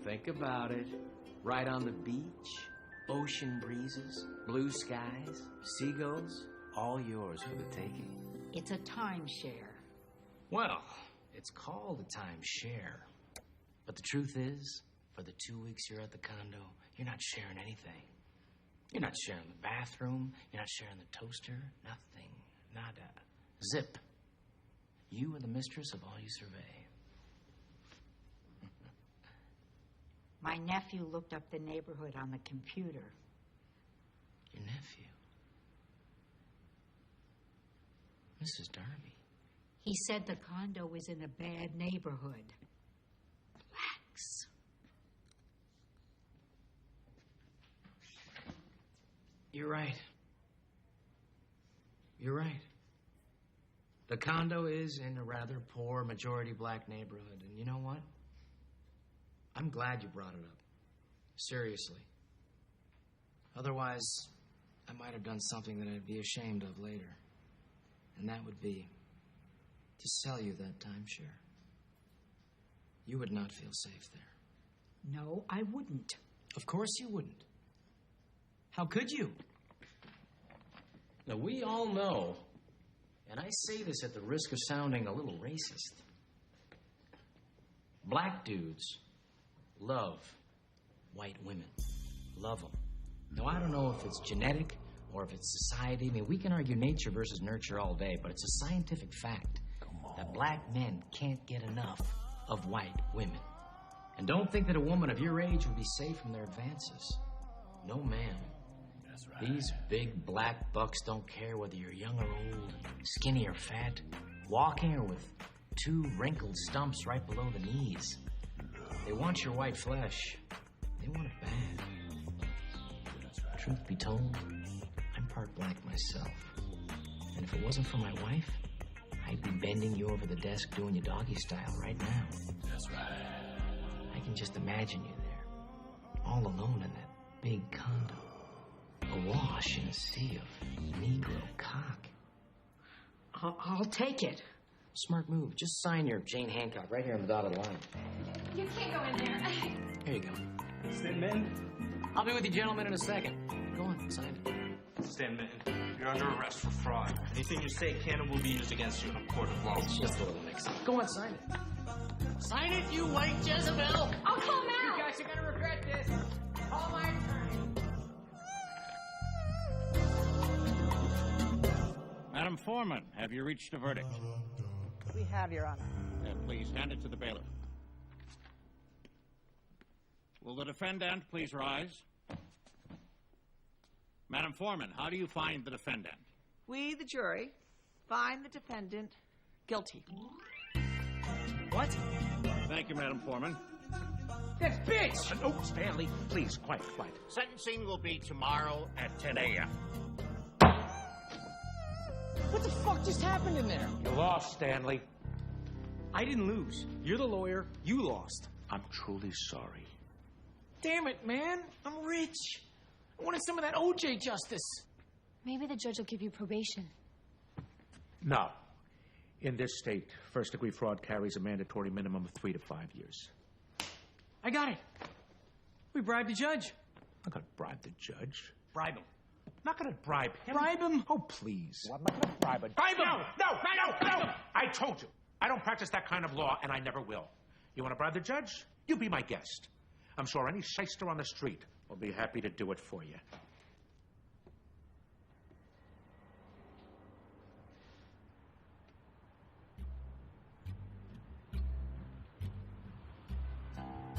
Think about it. Right on the beach, ocean breezes, blue skies, seagulls, all yours for the taking. It's a timeshare. Well, it's called a timeshare. But the truth is, for the 2 weeks you're at the condo, you're not sharing anything. You're not sharing the bathroom. You're not sharing the toaster. Nothing. Nada. Zip. You are the mistress of all you survey. My nephew looked up the neighborhood on the computer. Your nephew? Mrs. Darby. He said the condo was in a bad neighborhood. Relax. You're right. You're right. The condo is in a rather poor, majority black neighborhood. And you know what? I'm glad you brought it up. Seriously. Otherwise, I might have done something that I'd be ashamed of later. And that would be to sell you that timeshare. You would not feel safe there. No, I wouldn't. Of course you wouldn't. How could you? Now, we all know, and I say this at the risk of sounding a little racist, black dudes love white women. Love them. Now, I don't know if it's genetic or if it's society. I mean, we can argue nature versus nurture all day, but it's a scientific fact that black men can't get enough of white women. And don't think that a woman of your age would be safe from their advances. No, ma'am. That's right. These big black bucks don't care whether you're young or old, skinny or fat, walking or with 2 wrinkled stumps right below the knees. They want your white flesh. They want it bad. That's right. Truth be told, I'm part black myself. And if it wasn't for my wife, I'd be bending you over the desk doing you doggy style right now. That's right. I can just imagine you there, all alone in that big condo, awash in a sea of Negro cock. I'll take it. Smart move. Just sign your Jane Hancock right here on the dotted line. You can't go in there. Here you go. Stand Minton. I'll be with you gentlemen in a second. Go on, sign it. Stan Minton, you're under arrest for fraud. Anything you say can and will be used against you in a court of law. It's just a little mix-up. Go on, sign it. Sign it, you white Jezebel! I'll call him out. You guys are gonna regret this. Call my attorney. Madam Foreman, have you reached a verdict? We have, Your Honor. Please hand it to the bailiff. Will the defendant please rise? Madam Foreman, how do you find the defendant? We, the jury, find the defendant guilty. What? Thank you, Madam Foreman. That bitch! Oh, Stanley, please, quiet. Sentencing will be tomorrow at 10 a.m. What the fuck just happened in there? You lost, Stanley. I didn't lose. You're the lawyer. You lost. I'm truly sorry. Damn it, man. I'm rich. I wanted some of that OJ justice. Maybe the judge will give you probation. No. In this state, first-degree fraud carries a mandatory minimum of 3 to 5 years. I got it. We bribed the judge. I'm not going to bribe the judge. Bribe him. I'm not going to bribe him. Bribe him? Oh, please. Well, I'm not going to bribe him. Bribe him! No! I told you. I don't practice that kind of law, and I never will. You want to bribe the judge? You be my guest. I'm sure any shyster on the street will be happy to do it for you.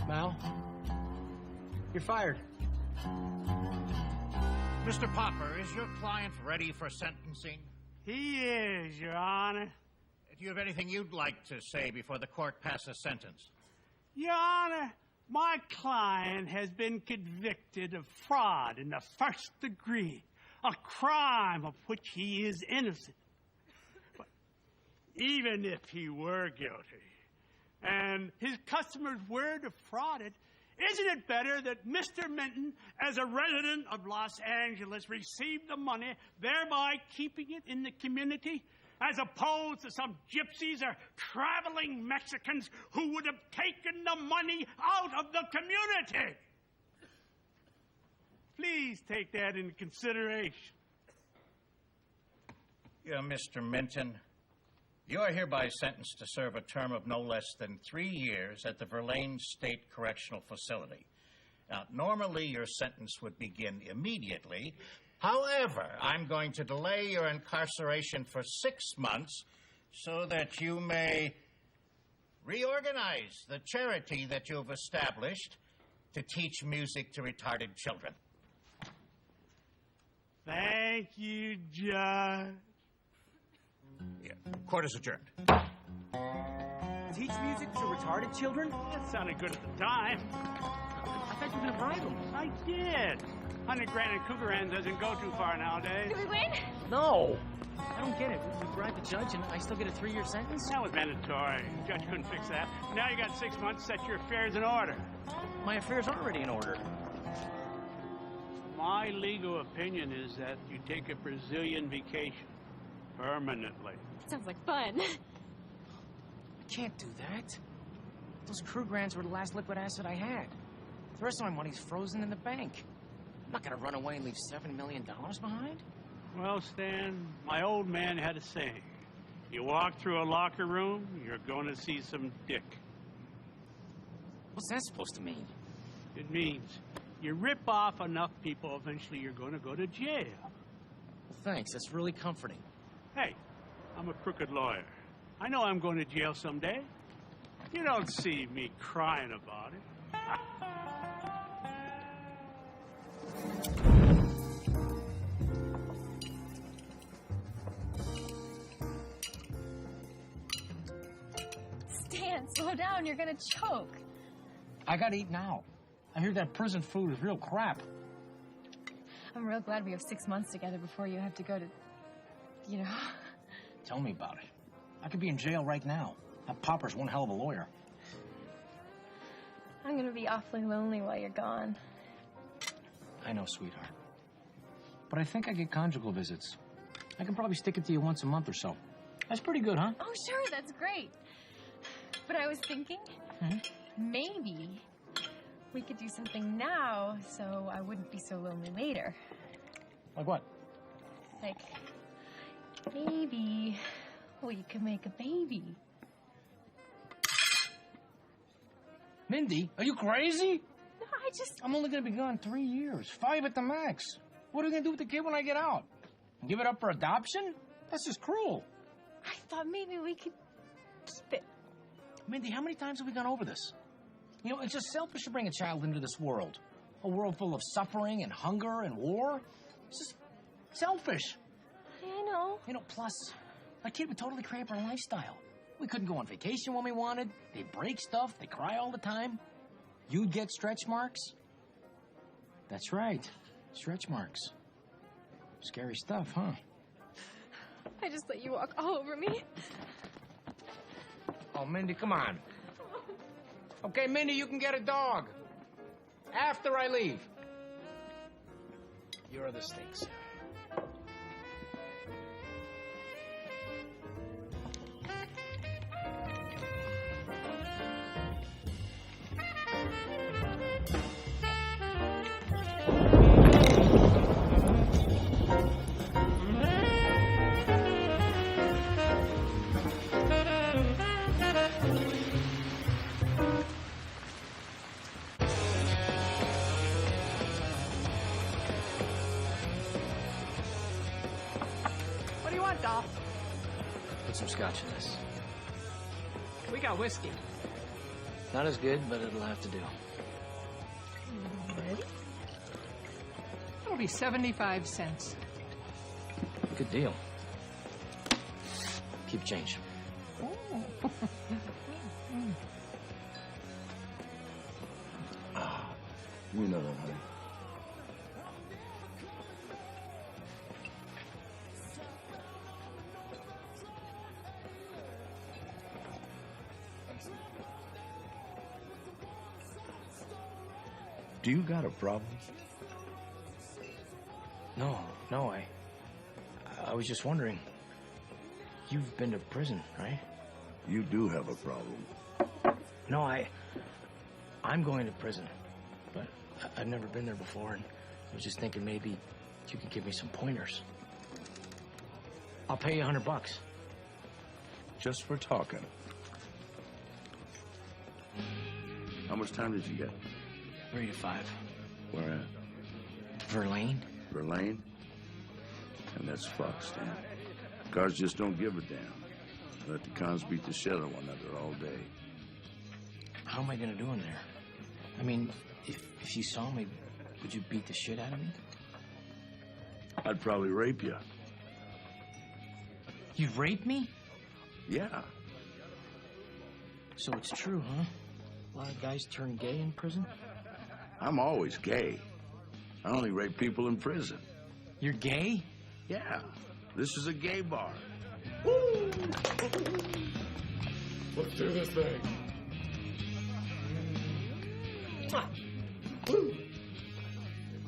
Mal, you're fired. Mr. Popper, is your client ready for sentencing? He is, Your Honor. Do you have anything you'd like to say before the court passes sentence? Your Honor, my client has been convicted of fraud in the first degree, a crime of which he is innocent. But even if he were guilty, and his customers were defrauded, isn't it better that Mr. Minton, as a resident of Los Angeles, received the money, thereby keeping it in the community, as opposed to some gypsies or traveling Mexicans who would have taken the money out of the community. Please take that into consideration. Yeah, Mr. Minton, you are hereby sentenced to serve a term of no less than 3 years at the Verlaine State Correctional Facility. Now, normally your sentence would begin immediately. However, I'm going to delay your incarceration for 6 months so that you may reorganize the charity that you've established to teach music to retarded children. Thank you, Judge. Yeah. Court is adjourned. Teach music to retarded children? That sounded good at the time. I thought you were going to bribe them. I did. 100 grand in Cougarans doesn't go too far nowadays. Did we win? No. I don't get it. We bribed the judge and I still get a 3-year sentence? That was mandatory. Judge couldn't fix that. Now you got 6 months to set your affairs in order. My affairs are already in order. My legal opinion is that you take a Brazilian vacation. Permanently. Sounds like fun. I can't do that. Those crew grants were the last liquid asset I had. The rest of my money's frozen in the bank. I'm not gonna run away and leave $7 million behind. Well, Stan, my old man had a saying. You walk through a locker room, you're going to see some dick. What's that supposed to mean? It means you rip off enough people, eventually you're going to go to jail. Well, thanks. That's really comforting. Hey, I'm a crooked lawyer. I know I'm going to jail someday. You don't see me crying about it. Stan, slow down. You're going to choke. I gotta eat now. I hear that prison food is real crap. I'm real glad we have 6 months together before you have to go to, you know. Tell me about it. I could be in jail right now. That Popper's one hell of a lawyer. I'm going to be awfully lonely while you're gone. I know, sweetheart. But I think I get conjugal visits. I can probably stick it to you once a month or so. That's pretty good, huh? Oh, sure, that's great. But I was thinking, maybe we could do something now so I wouldn't be so lonely later. Like what? Like, maybe we could make a baby. Mindy, are you crazy? No, I'm only gonna be gone 3 years, 5 at the max. What are we gonna do with the kid when I get out? Give it up for adoption? That's just cruel. I thought maybe we could keep it. Mindy, how many times have we gone over this? You know, it's just selfish to bring a child into this world. A world full of suffering and hunger and war. It's just selfish. I know. You know, plus, a kid would totally crave our lifestyle. We couldn't go on vacation when we wanted. They'd break stuff. They cry all the time. You'd get stretch marks. That's right. Stretch marks. Scary stuff, huh? I just let you walk all over me. Oh, Mindy, come on. Okay, Mindy, you can get a dog. After I leave. Here are the stakes. What do you want, doll? Put some scotch in this. We got whiskey. Not as good, but it'll have to do. It'll be 75 cents. Good deal. Keep change. You know that, honey. Do you got a problem? No, I was just wondering. You've been to prison, right? You do have a problem. No, I'm going to prison. But I've never been there before, and I was just thinking maybe you could give me some pointers. I'll pay you $100. Just for talking. How much time did you get? 3 to 5. Where at? Verlaine? Verlaine? And that's fucked, Stan. Cars just don't give a damn. Let the cons beat the shit out of one another all day. How am I gonna do in there? I mean, if you saw me, would you beat the shit out of me? I'd probably rape you. You've raped me? Yeah. So it's true, huh? A lot of guys turn gay in prison? I'm always gay. I only rape people in prison. You're gay? Yeah. This is a gay bar. Let's do this thing.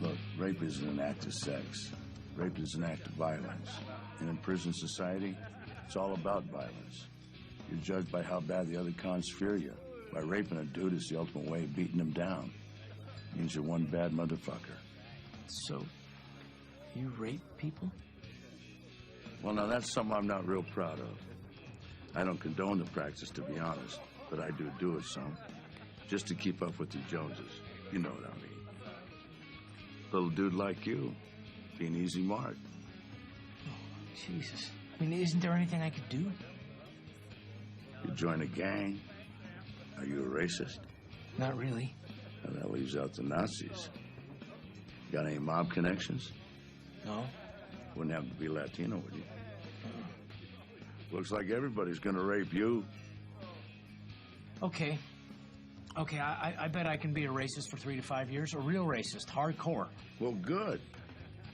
Look, rape isn't an act of sex. Rape is an act of violence. And in prison society, it's all about violence. You're judged by how bad the other cons fear you. By raping a dude is the ultimate way of beating him down. Means you're one bad motherfucker. So, you rape people? Well, now that's something I'm not real proud of. I don't condone the practice, to be honest, but I do it some. Just to keep up with the Joneses. You know what I mean. Little dude like you, be an easy mark. Oh, Jesus. I mean, isn't there anything I could do? You join a gang. Are you a racist? Not really. Well, that leaves out the Nazis. Got any mob connections? No. Wouldn't have to be Latino, would you? Looks like everybody's gonna rape you. Okay. Okay, I bet I can be a racist for 3 to 5 years. A real racist, hardcore. Well, good.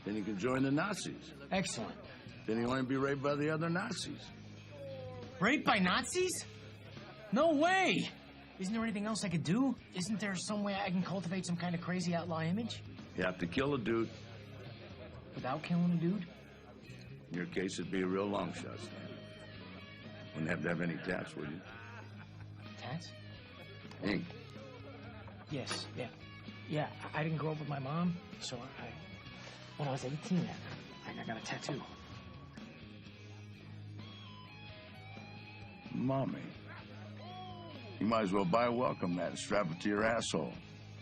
Then you can join the Nazis. Excellent. Then you won't be raped by the other Nazis. Raped by Nazis? No way! Isn't there anything else I could do? Isn't there some way I can cultivate some kind of crazy outlaw image? You have to kill a dude. Without killing a dude? In your case, it'd be a real long shot, Stan. Wouldn't have to have any tats, would you? Tats? Ink. Yes, yeah. Yeah, I didn't grow up with my mom, so when I was 18, I got a tattoo. Mommy. You might as well buy a welcome mat and strap it to your asshole.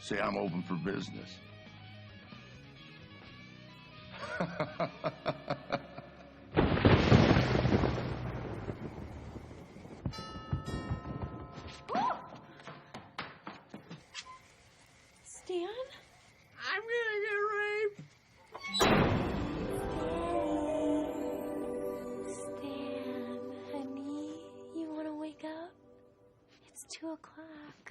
Say I'm open for business. Stan? I'm gonna get raped. Stan, honey, you want to wake up? It's 2 o'clock.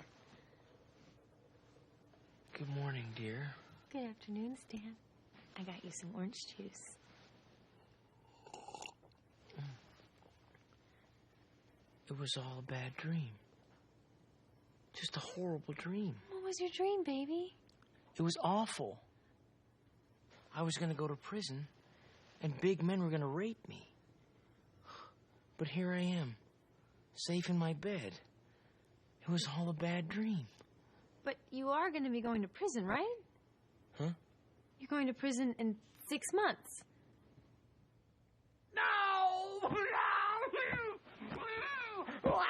Good morning, dear. Good afternoon, Stan. I got you some orange juice. It was all a bad dream. Just a horrible dream. What was your dream, baby? It was awful. I was going to go to prison, and big men were going to rape me. But here I am, safe in my bed. It was all a bad dream. But you are going to be going to prison, right? Huh? You're going to prison in 6 months. No! Oh,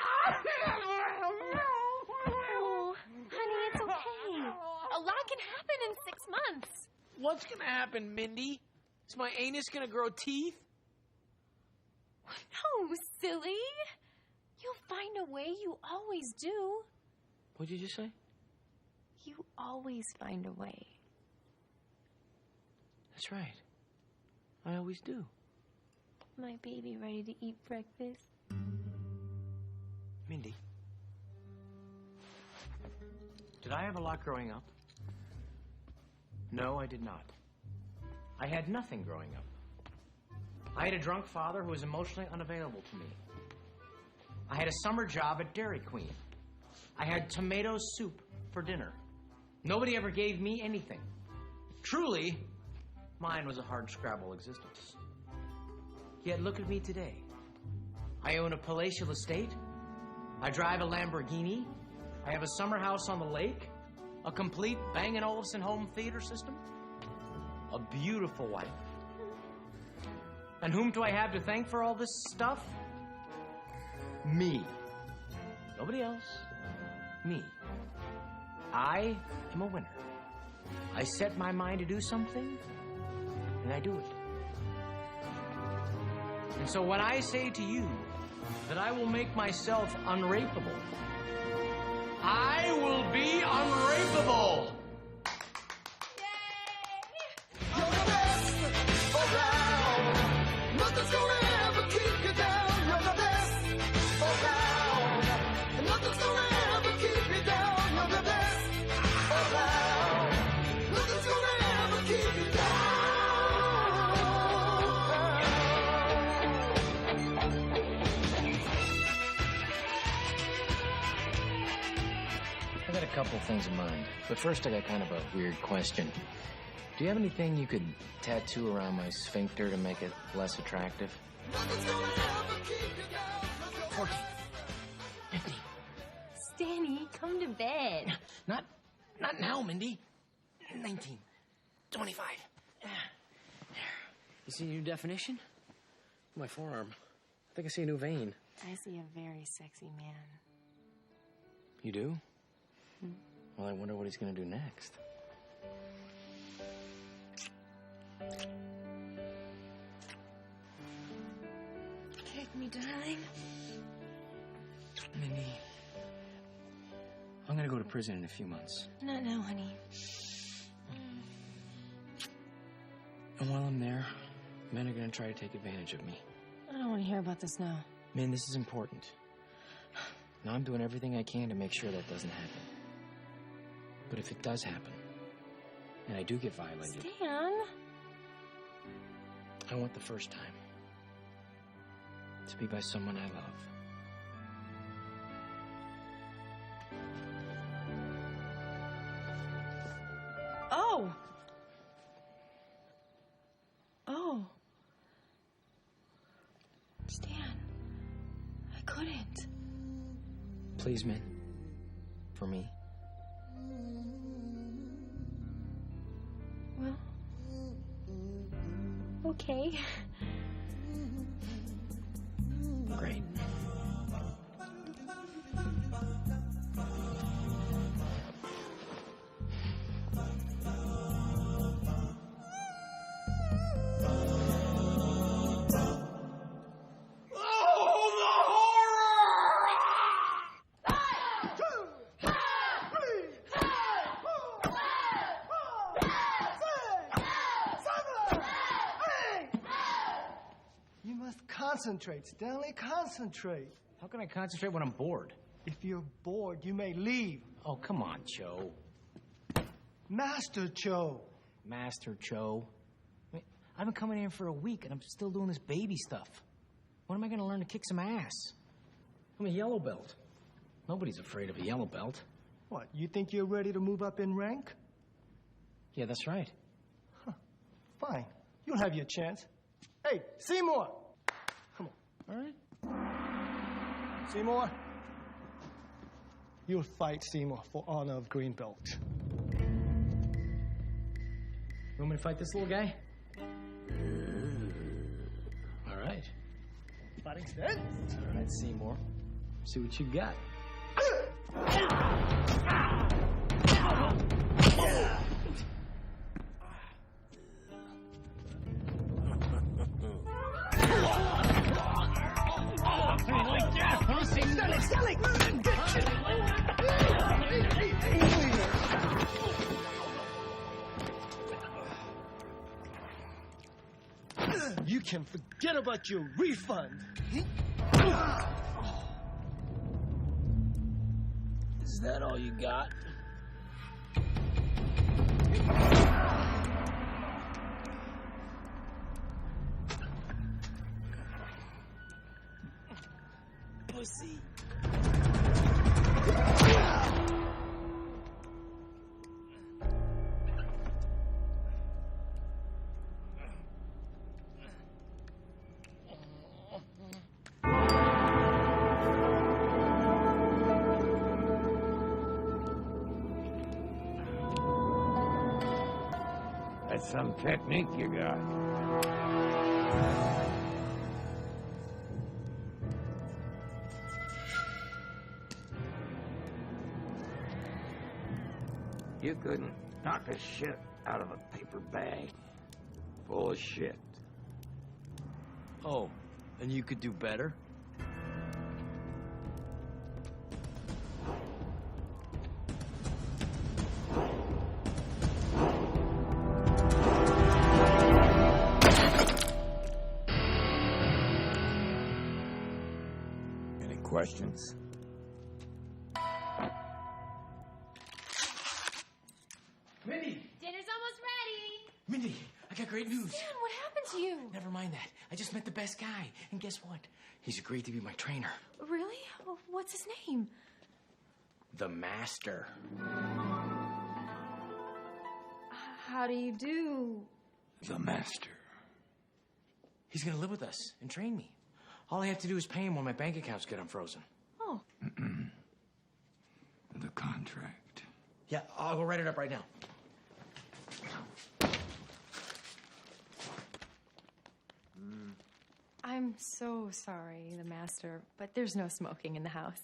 honey, it's okay. A lot can happen in 6 months. What's going to happen, Mindy? Is my anus going to grow teeth? No, silly. You'll find a way. You always do. What'd you just say? You always find a way. That's right. I always do. My baby ready to eat breakfast? Mindy, did I have a lot growing up? No, I did not. I had nothing growing up. I had a drunk father who was emotionally unavailable to me. I had a summer job at Dairy Queen. I had tomato soup for dinner. Nobody ever gave me anything. Truly, mine was a hard-scrabble existence. Yet look at me today. I own a palatial estate. I drive a Lamborghini. I have a summer house on the lake. A complete Bang & Olufsen home theater system. A beautiful wife. And whom do I have to thank for all this stuff? Me. Nobody else. Me. I am a winner. I set my mind to do something, and I do it. And so when I say to you that I will make myself unrapeable, I will be unrapeable! Nothing's gonna ever keep you down. You're the best around. And nothing's gonna ever keep you down. You're the best around. Nothing's gonna ever keep you I got a couple things in mind, but first I got kind of a weird question. Do you have anything you could tattoo around my sphincter to make it less attractive? 14. 15. Stanny, come to bed. Not now, Mindy. 19. 25. You see a new definition? My forearm. I think I see a new vein. I see a very sexy man. You do? Well, I wonder what he's gonna do next. Take me, darling. Mindy, I'm gonna go to prison in a few months. Not now, honey. And while I'm there, men are gonna try to take advantage of me. I don't want to hear about this now. Man, this is important. Now I'm doing everything I can to make sure that doesn't happen. But if it does happen, and I do get violated, Stan! I want the first time to be by someone I love. Oh! Oh. Stan, I couldn't. Please, man. For me. Well, okay. Great. Concentrate, Stanley, concentrate. How can I concentrate when I'm bored? If you're bored, you may leave. Oh, come on, Cho. Master Cho. Master Cho. I mean, I've been coming here for a week, and I'm still doing this baby stuff. When am I going to learn to kick some ass? I'm a yellow belt. Nobody's afraid of a yellow belt. What, you think you're ready to move up in rank? Yeah, that's right. Huh. Fine. You'll have your chance. Hey, Seymour! Come on. All right. Seymour? You'll fight Seymour for honor of green belt. You want me to fight this little guy? All right. Fighting stance? All right, Seymour. See what you got. You can forget about your refund. Is that all you got? Pussy. That's some technique you got. You couldn't knock a shit out of a paper bag full of shit. Oh, and you could do better? Any questions? Mindy! Dinner's almost ready. Mindy, I got great news. Stan, what happened to you? Never mind that. I just met the best guy. And guess what? He's agreed to be my trainer. Really? What's his name? The Master. How do you do? The Master. He's gonna live with us and train me. All I have to do is pay him when my bank accounts get unfrozen. Oh. The contract. Yeah, I'll go write it up right now. I'm so sorry, the master, but there's no smoking in the house.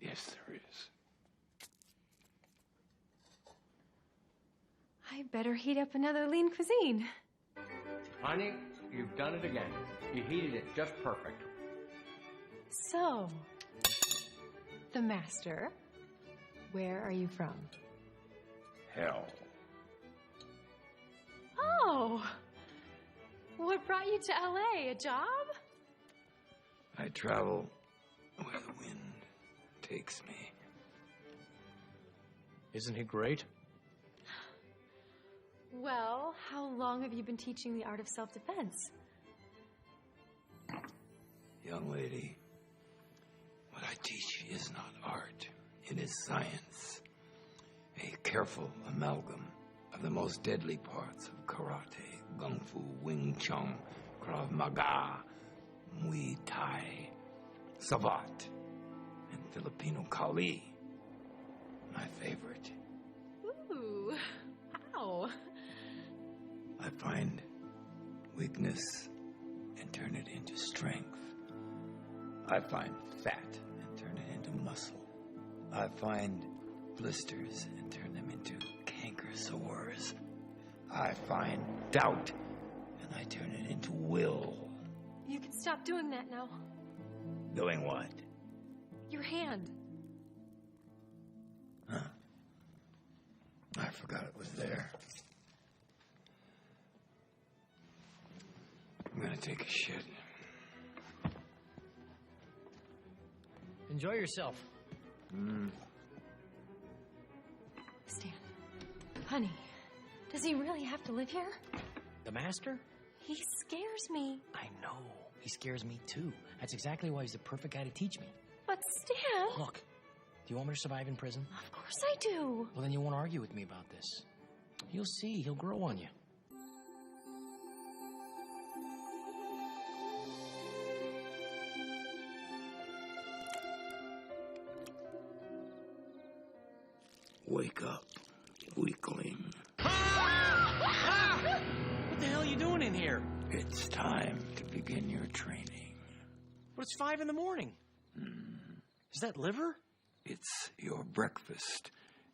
Yes, there is. I better heat up another lean cuisine. Honey, you've done it again. You heated it just perfect. So, the master, where are you from? Hell. Oh, what brought you to LA? A job? I travel where the wind takes me. Isn't he great? Well, how long have you been teaching the art of self-defense? Young lady, what I teach is not art. It is science. A careful amalgam of the most deadly parts of karate, kung fu, wing chun, krav maga, muay thai, savat, and Filipino kali. My favorite. Ooh, how? I find weakness and turn it into strength. I find fat and turn it into muscle. I find blisters and turn them into canker sores. I find doubt and I turn it into will. You can stop doing that now. Doing what? Your hand. Huh? I forgot it was there. I'm gonna take a shit. Enjoy yourself. Stan, honey, does he really have to live here? The Master? He scares me. I know. He scares me too. That's exactly why he's the perfect guy to teach me. But Stan... Look, do you want me to survive in prison? Of course I do. Well, then you won't argue with me about this. You'll see. He'll grow on you. Wake up, weakling. What the hell are you doing in here? It's time to begin your training. But it's 5 in the morning. Is that liver? It's your breakfast.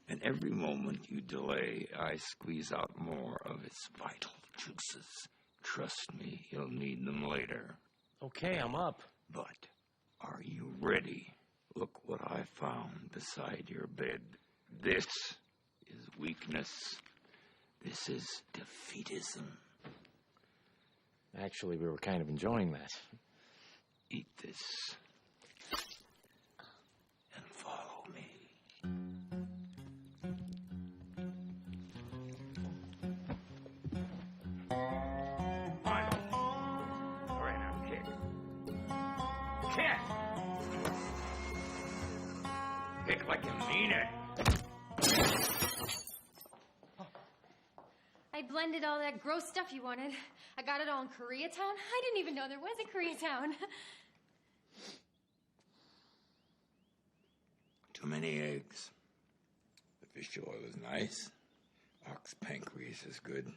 And every moment you delay, I squeeze out more of its vital juices. Trust me, you'll need them later. Okay, I'm up. But are you ready? Look what I found beside your bed. This is weakness. This is defeatism. Actually, we were kind of enjoying that. Eat this and follow me. Final. All right, now kick. Kick! Kick like you mean it. I blended all that gross stuff you wanted. I got it all in Koreatown. I didn't even know there was a Koreatown. Too many eggs. The Fish oil is nice. Ox pancreas is good.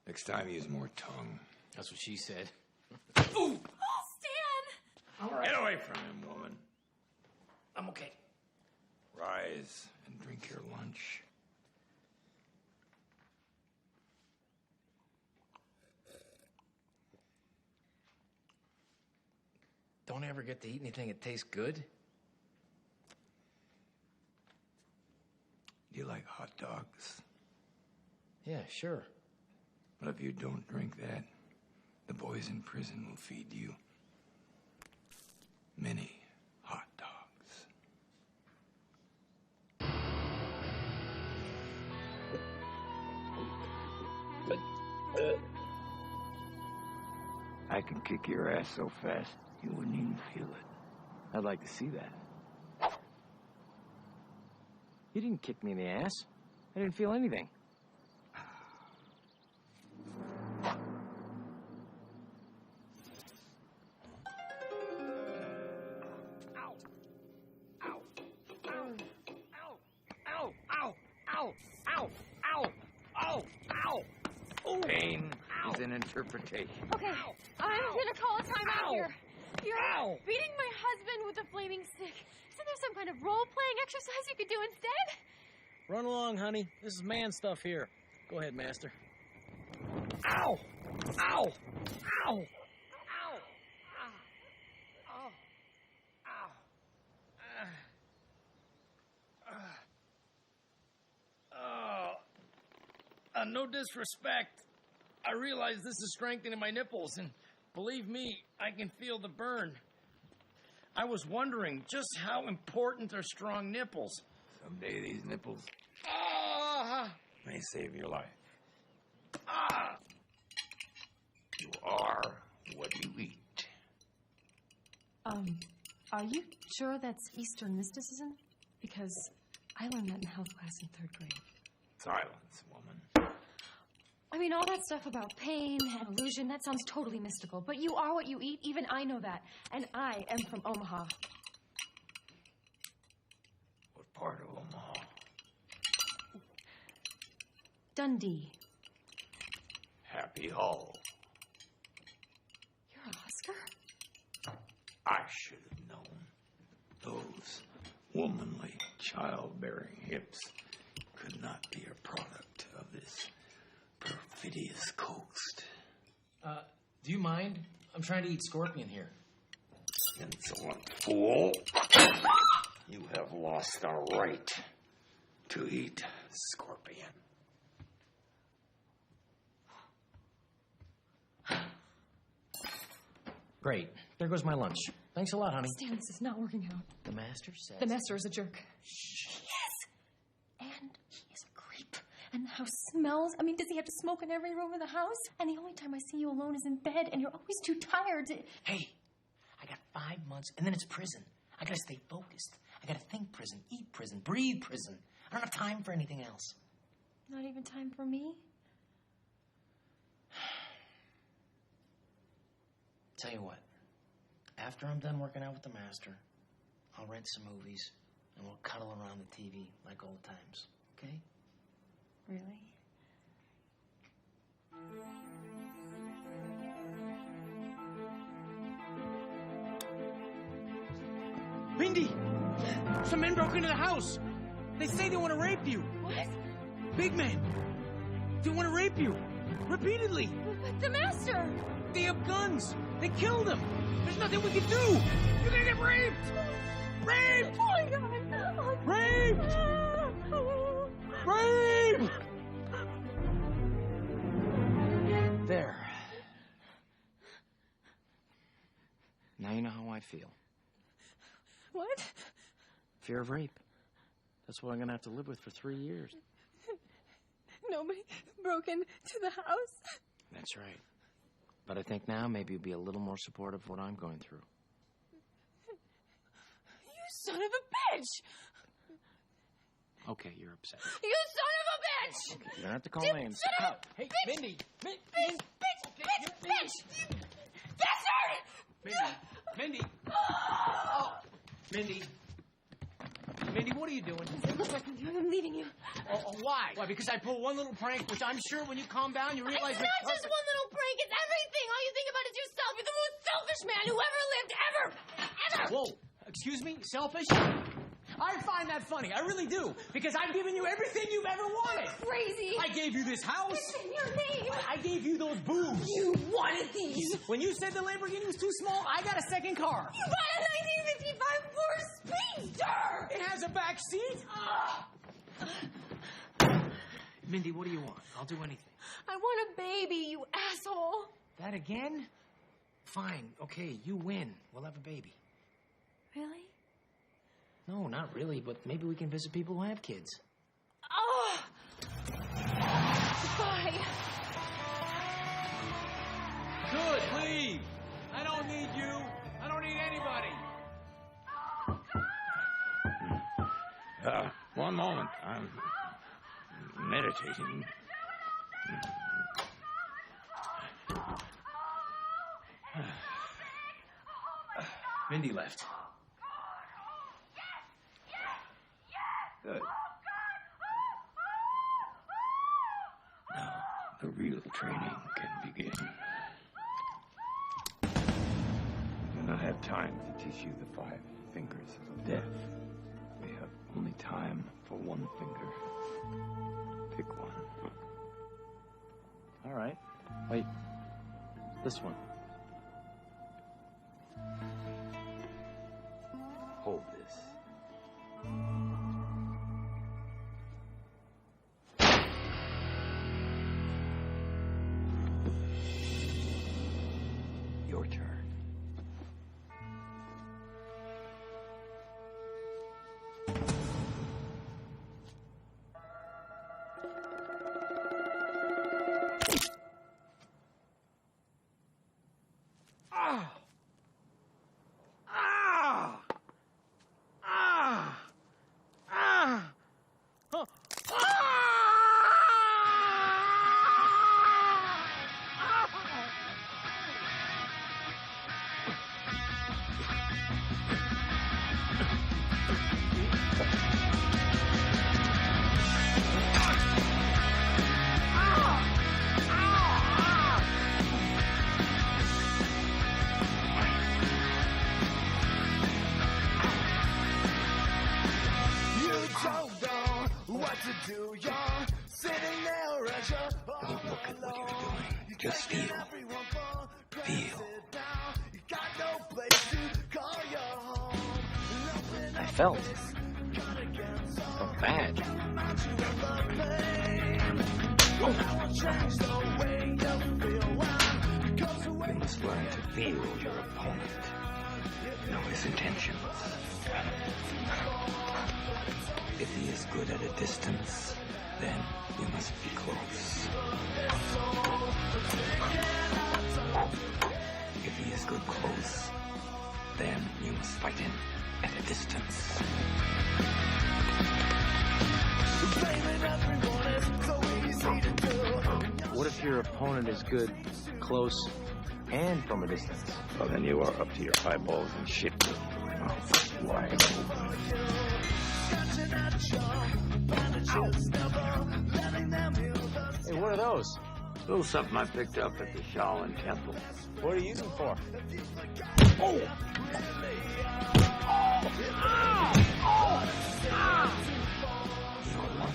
Next time, use more tongue. That's what she said. Ooh! Oh, Stan! All right. Get away from him, woman. I'm okay. Rise and drink your lunch. Don't ever get to eat anything that tastes good? Do you like hot dogs? Yeah, sure. But if you don't drink that, the boys in prison will feed you many hot dogs. I can kick your ass so fast, you wouldn't even feel it. I'd like to see that. You didn't kick me in the ass. I didn't feel anything. Pain is an interpretation. Okay, I'm gonna call a timeout here. You're beating my husband with a flaming stick. Isn't there some kind of role-playing exercise you could do instead? Run along, honey. This is man stuff here. Go ahead, master. Ow! Ow! Ow! Ow! Ow! Ow! Ow! No disrespect. I realize this is strengthening my nipples, and believe me, I can feel the burn. I was wondering just how important are strong nipples. Someday these nipples may save your life. You are what you eat. Are you sure that's Eastern mysticism? Because I learned that in health class in 3rd grade. Silence, woman. I mean, all that stuff about pain and illusion, that sounds totally mystical. But you are what you eat, even I know that. And I am from Omaha. What part of Omaha? Dundee. Happy Hall. You're a Husker? I should have known. Those womanly, childbearing hips could not be a product of this perfidious coast. Do you mind? I'm trying to eat scorpion here. Insolent fool. You have lost the right to eat scorpion. Great. There goes my lunch. Thanks a lot, honey. Stan, this is not working out. The master says... The master is a jerk. Yes! And he is a creep. And the house smells. I mean, does he have to smoke in every room of the house? And the only time I see you alone is in bed, and you're always too tired to... Hey, I got 5 months, and then it's prison. I gotta stay focused. I gotta think prison, eat prison, breathe prison. I don't have time for anything else. Not even time for me? Tell you what, after I'm done working out with the master, I'll rent some movies, and we'll cuddle around the TV like old times, okay? Really? Mindy! Some men broke into the house. They say they want to rape you. What? Big men. They want to rape you. Repeatedly. But the master! They have guns. They killed him. There's nothing we can do. You're gonna get raped. Raped! Oh my God! Raped! Rape! There. Now you know how I feel. What? Fear of rape. That's what I'm gonna have to live with for 3 years. Nobody broke into the house? That's right. But I think now maybe you'll be a little more supportive of what I'm going through. You son of a bitch! Okay, you're upset. You son of a bitch! Okay, you don't have to call Dude, names. shut up! Hey, Bitch! Mindy! Bitch! Bastard! Mindy! Mindy! Oh! Mindy! Mindy, what are you doing? Look what I'm doing. I'm leaving you. Oh, why? Why? Because I pulled one little prank, which I'm sure when you calm down, you realize... It's not just one little prank. It's everything. All you think about is yourself. You're the most selfish man who ever lived, ever. Whoa. Excuse me? Selfish? I find that funny. I really do. Because I've given you everything you've ever wanted. Crazy. I gave you this house. It's in your name. I gave you those boobs. You wanted these. When you said the Lamborghini was too small, I got a second car. You bought a 1955 Ford Speedster. It has a back seat. Mindy, what do you want? I'll do anything. I want a baby, you asshole. That again? Fine. Okay, you win. We'll have a baby. Really? No, not really, but maybe we can visit people who have kids. Oh! Bye. Good, leave. I don't need you. I don't need anybody. One moment. I'm meditating. Mindy left. Good. Now, the real training can begin. I do not have time to teach you the 5 fingers of death. We have only time for one finger. Pick one. All right. Wait. This one. Hold this. Your turn. Just feel. Feel. I felt bad. You must learn to feel your opponent. Know his intentions. If he is good at a distance, then you must be close. If he is good close, then you must fight him at a distance. What if your opponent is good close and from a distance? Well, then you are up to your eyeballs in shit. Wide open. Hey, what are those? A little something I picked up at the Shaolin Temple. What are you using for? Oh! Your lunch.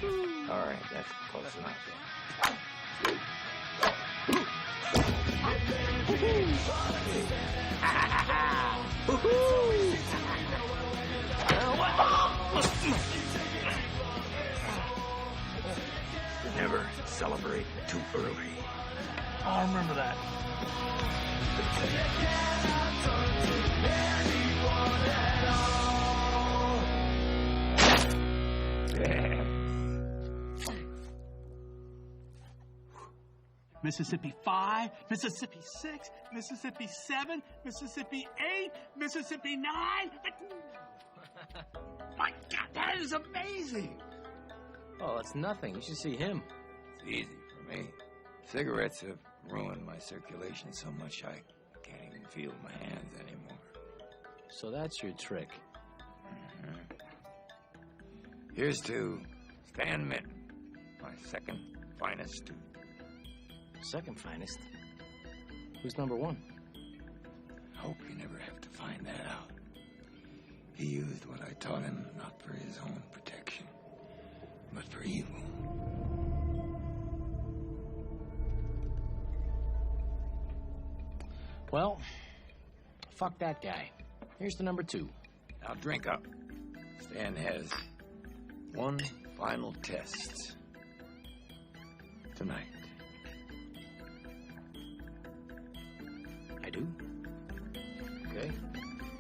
All right, that's close enough. Never celebrate too early. I'll remember that. Mississippi 5, Mississippi 6, Mississippi 7, Mississippi 8, Mississippi 9. My God, that is amazing. Oh, that's nothing. You should see him. It's easy for me. Cigarettes have ruined my circulation so much I can't even feel my hands anymore. So that's your trick. Here's to Stan Minton, my second finest student. Second finest? Who's number one? Hope you never have to find that out. He used what I taught him not for his own protection, but for evil. Well, fuck that guy. Here's the number 2. Now drink up. Stan has one final test tonight. I do? Okay.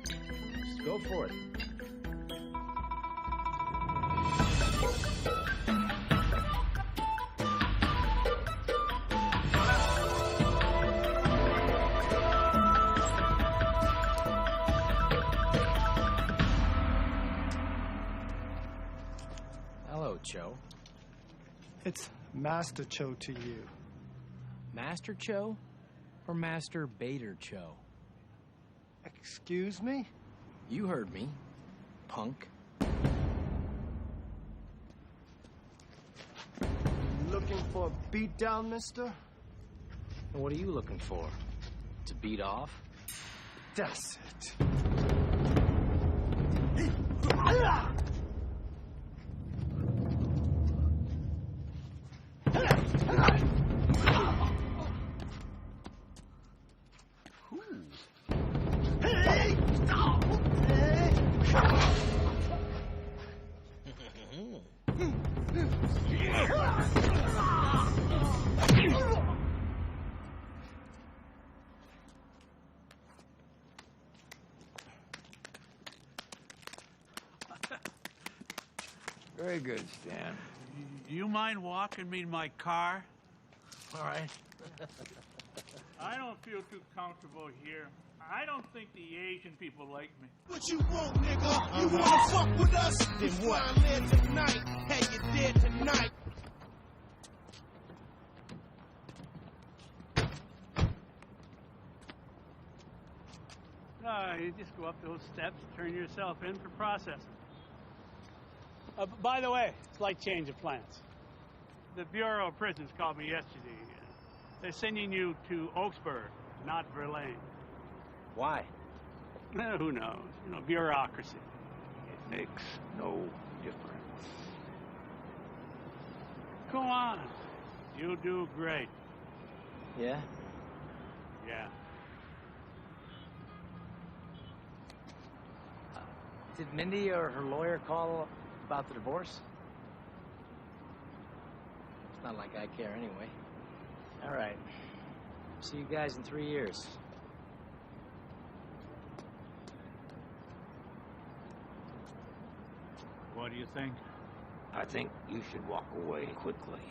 Let's go for it. Hello, Cho. It's Master Cho to you. Master Cho or Master Bader Cho? Excuse me? You heard me, punk. Looking for a beatdown, mister? And what are you looking for? To beat off? That's it. Very good, Stan. You mind walking me to my car? All right. I don't feel too comfortable here. I don't think the Asian people like me. What you want, nigga? You wanna fuck with us? Then what? I'm here tonight. Hey, you dead tonight. You just go up those steps, turn yourself in for processing. By the way, slight change of plans. The Bureau of Prisons called me yesterday. They're sending you to Oaksburg, not Verlaine. Why? Who knows? You know, bureaucracy. It makes no difference. Go on. You'll do great. Yeah? Yeah. Did Mindy or her lawyer call about the divorce? It's not like I care anyway. All right. See you guys in 3 years. What do you think? I think you should walk away quickly.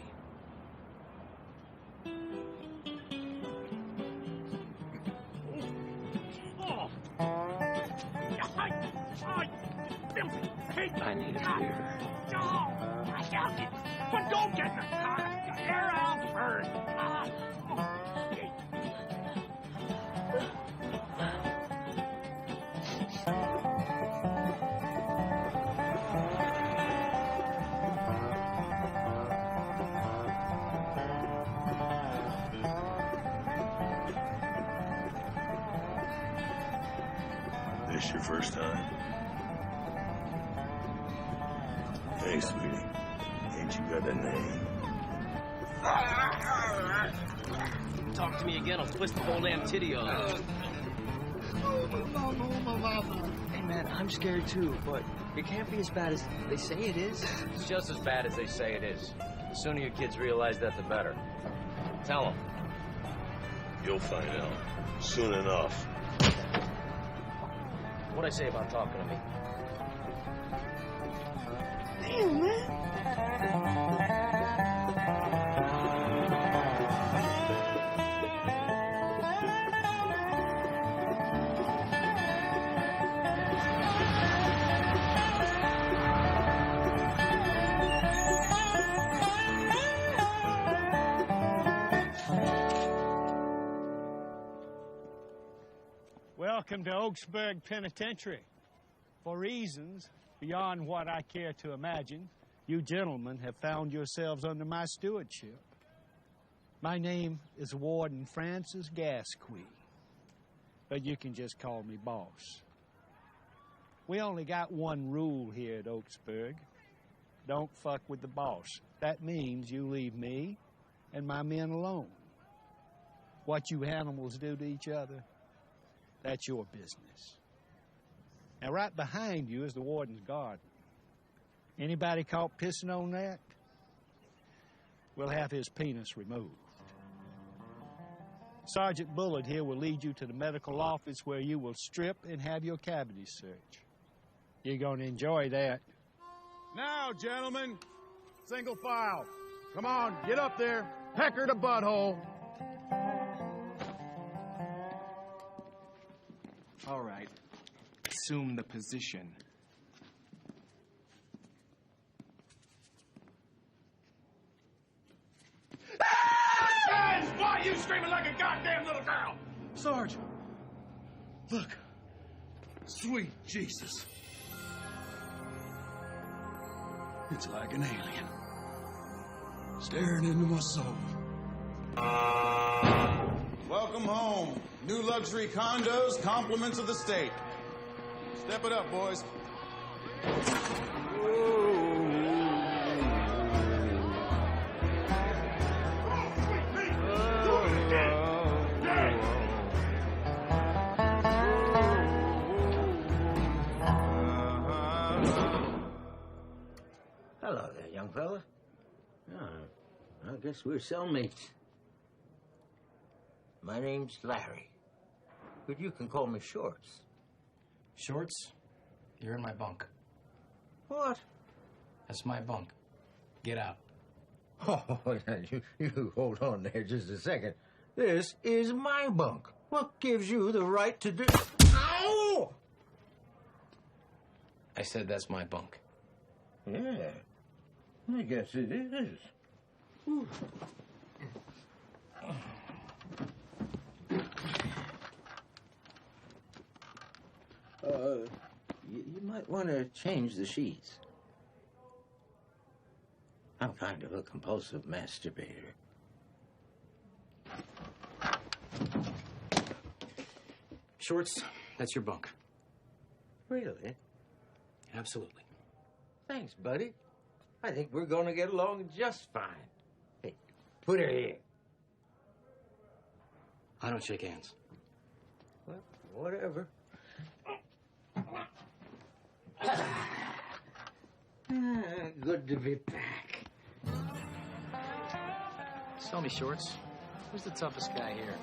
I need a beer. But don't get in the car. Air out first. This your first time? Hey, sweetie. Ain't you got a name? Talk to me again, I'll twist the whole damn titty off. Hey, man, I'm scared too, but it can't be as bad as they say it is. It's just as bad as they say it is. The sooner you kids realize that, the better. Tell them. You'll find out soon enough. What'd I say about talking to me? Damn, man. Welcome to Oaksburg Penitentiary. For reasons beyond what I care to imagine, you gentlemen have found yourselves under my stewardship. My name is Warden Francis Gasquet, but you can just call me boss. We only got one rule here at Oaksburg. Don't fuck with the boss. That means you leave me and my men alone. What you animals do to each other, that's your business. Now, right behind you is the warden's garden. Anybody caught pissing on that, we'll have his penis removed. Sergeant Bullard here will lead you to the medical office where you will strip and have your cavity searched. You're going to enjoy that. Now, gentlemen, single file. Come on, get up there. Pecker to butthole. All right. Assume the position. Guys, why are you screaming like a goddamn little girl? Sergeant, look. Sweet Jesus. It's like an alien. Staring into my soul. Welcome home. New luxury condos, compliments of the state. Step it up, boys. Hello there, young fella. I guess we're cellmates. My name's Larry, but you can call me Shorts. Shorts, you're in my bunk. What? That's my bunk. Get out. Oh, you hold on there just a second. This is my bunk. What gives you the right to do... Ow! I said that's my bunk. Yeah, I guess it is. Ooh. You might want to change the sheets. I'm kind of a compulsive masturbator. Shorts, that's your bunk. Really? Absolutely. Thanks, buddy. I think we're going to get along just fine. Hey, put her here. I don't shake hands. Well, whatever. Good to be back. Tell me, Shorts, who's the toughest guy here?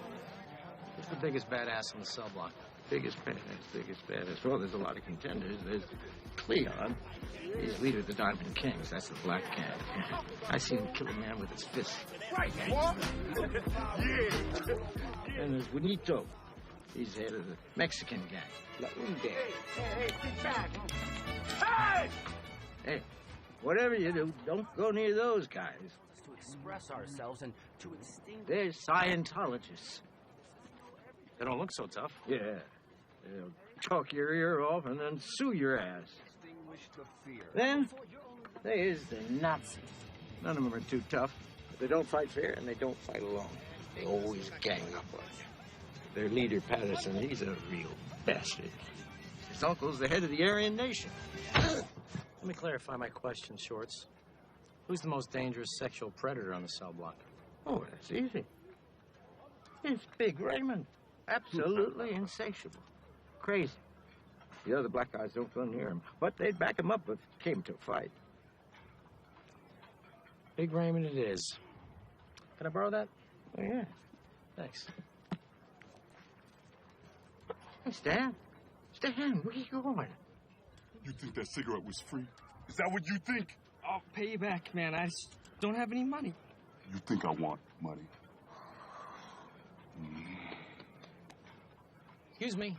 Who's the biggest badass on the cell block? Biggest badass. Well, there's a lot of contenders. There's Cleon. He's leader of the Diamond Kings. That's the Black Cat. I seen him kill a man with his fist. Right, what? Yeah. And there's Juanito. He's head of the Mexican gang. La Unde. Hey, get back. Hey! Hey, whatever you do, don't go near those guys. To express ourselves and to extinguish... They're Scientologists. They don't look so tough. Yeah. They'll talk your ear off and then sue your ass. Then there's the Nazis. None of them are too tough. They don't fight fair and they don't fight alone. They always gang up on you. Their leader, Patterson, he's a real bastard. His uncle's the head of the Aryan Nation. Let me clarify my question, Shorts. Who's the most dangerous sexual predator on the cell block? Oh, that's easy. It's Big Raymond. Absolutely insatiable. Crazy. The other black guys don't feel near him, but they'd back him up if it came to a fight. Big Raymond it is. Can I borrow that? Oh, yeah. Thanks. Hey, Stan. Stan, where you going? You think that cigarette was free? Is that what you think? I'll pay you back, man. I just don't have any money. You think I want money? Excuse me.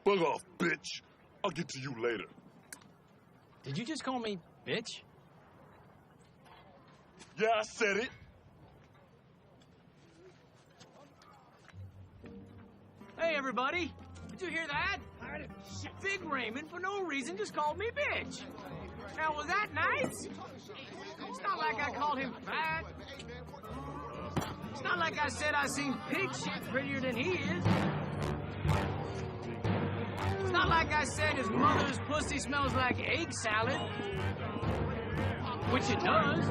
Bug off, bitch. I'll get to you later. Did you just call me bitch? Yeah, I said it. Hey, everybody. Did you hear that? Big Raymond, for no reason, just called me bitch. Now, was that nice? It's not like I called him fat. It's not like I said I seen pig shit prettier than he is. It's not like I said his mother's pussy smells like egg salad. Which it does.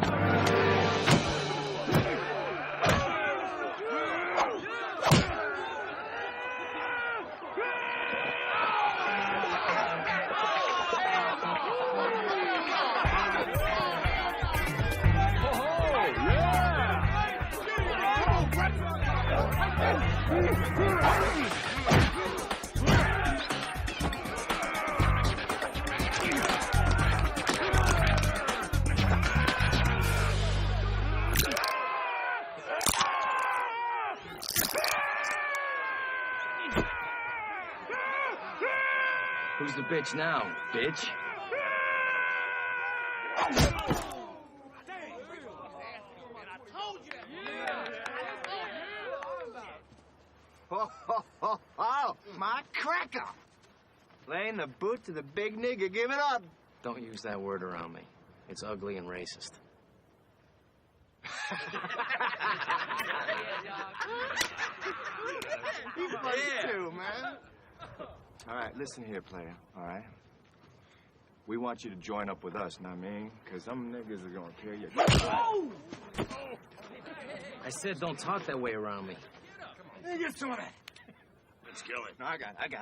Who's the bitch now, bitch? Oh, my cracker! Laying the boot to the big nigga, give it up! Don't use that word around me. It's ugly and racist. He's funny too, man. All right, listen here, player, all right? We want you to join up with us, know what I mean? Because some niggas are gonna tear you. I said don't talk that way around me. Get some of that. Let's kill it. No, I got it.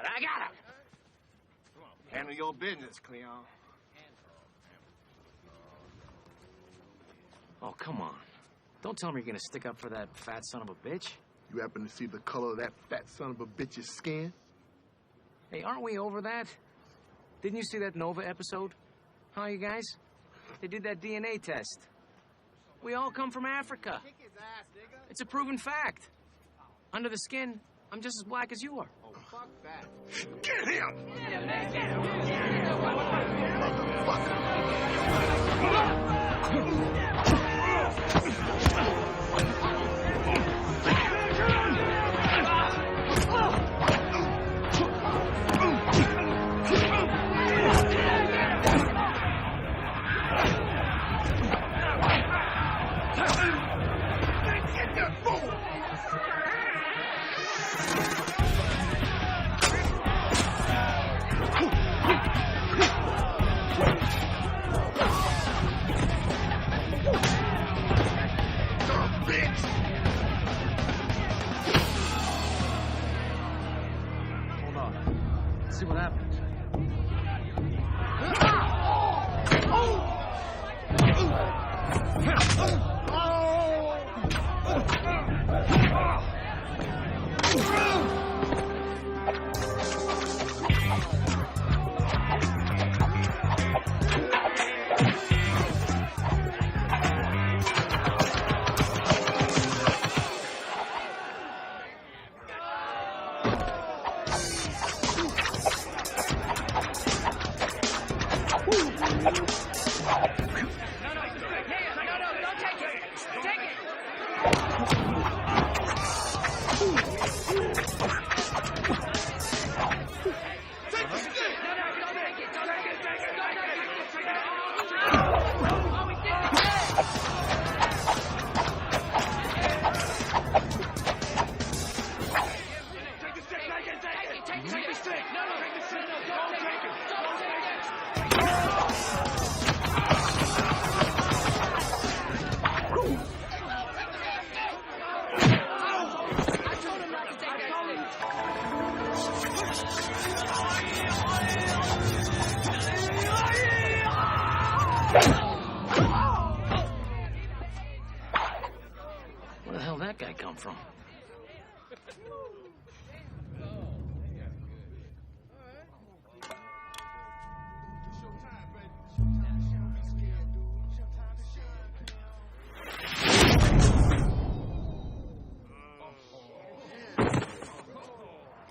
Handle your business, Cleon. Oh, come on. Don't tell me you're gonna stick up for that fat son of a bitch. You happen to see the color of that fat son of a bitch's skin? Hey, aren't we over that? Didn't you see that Nova episode? Huh, you guys? They did that DNA test. We all come from Africa. It's a proven fact. Under the skin, I'm just as black as you are. Oh, fuck that. Get him! See what happens. Take the stick! Where the hell did that guy come from?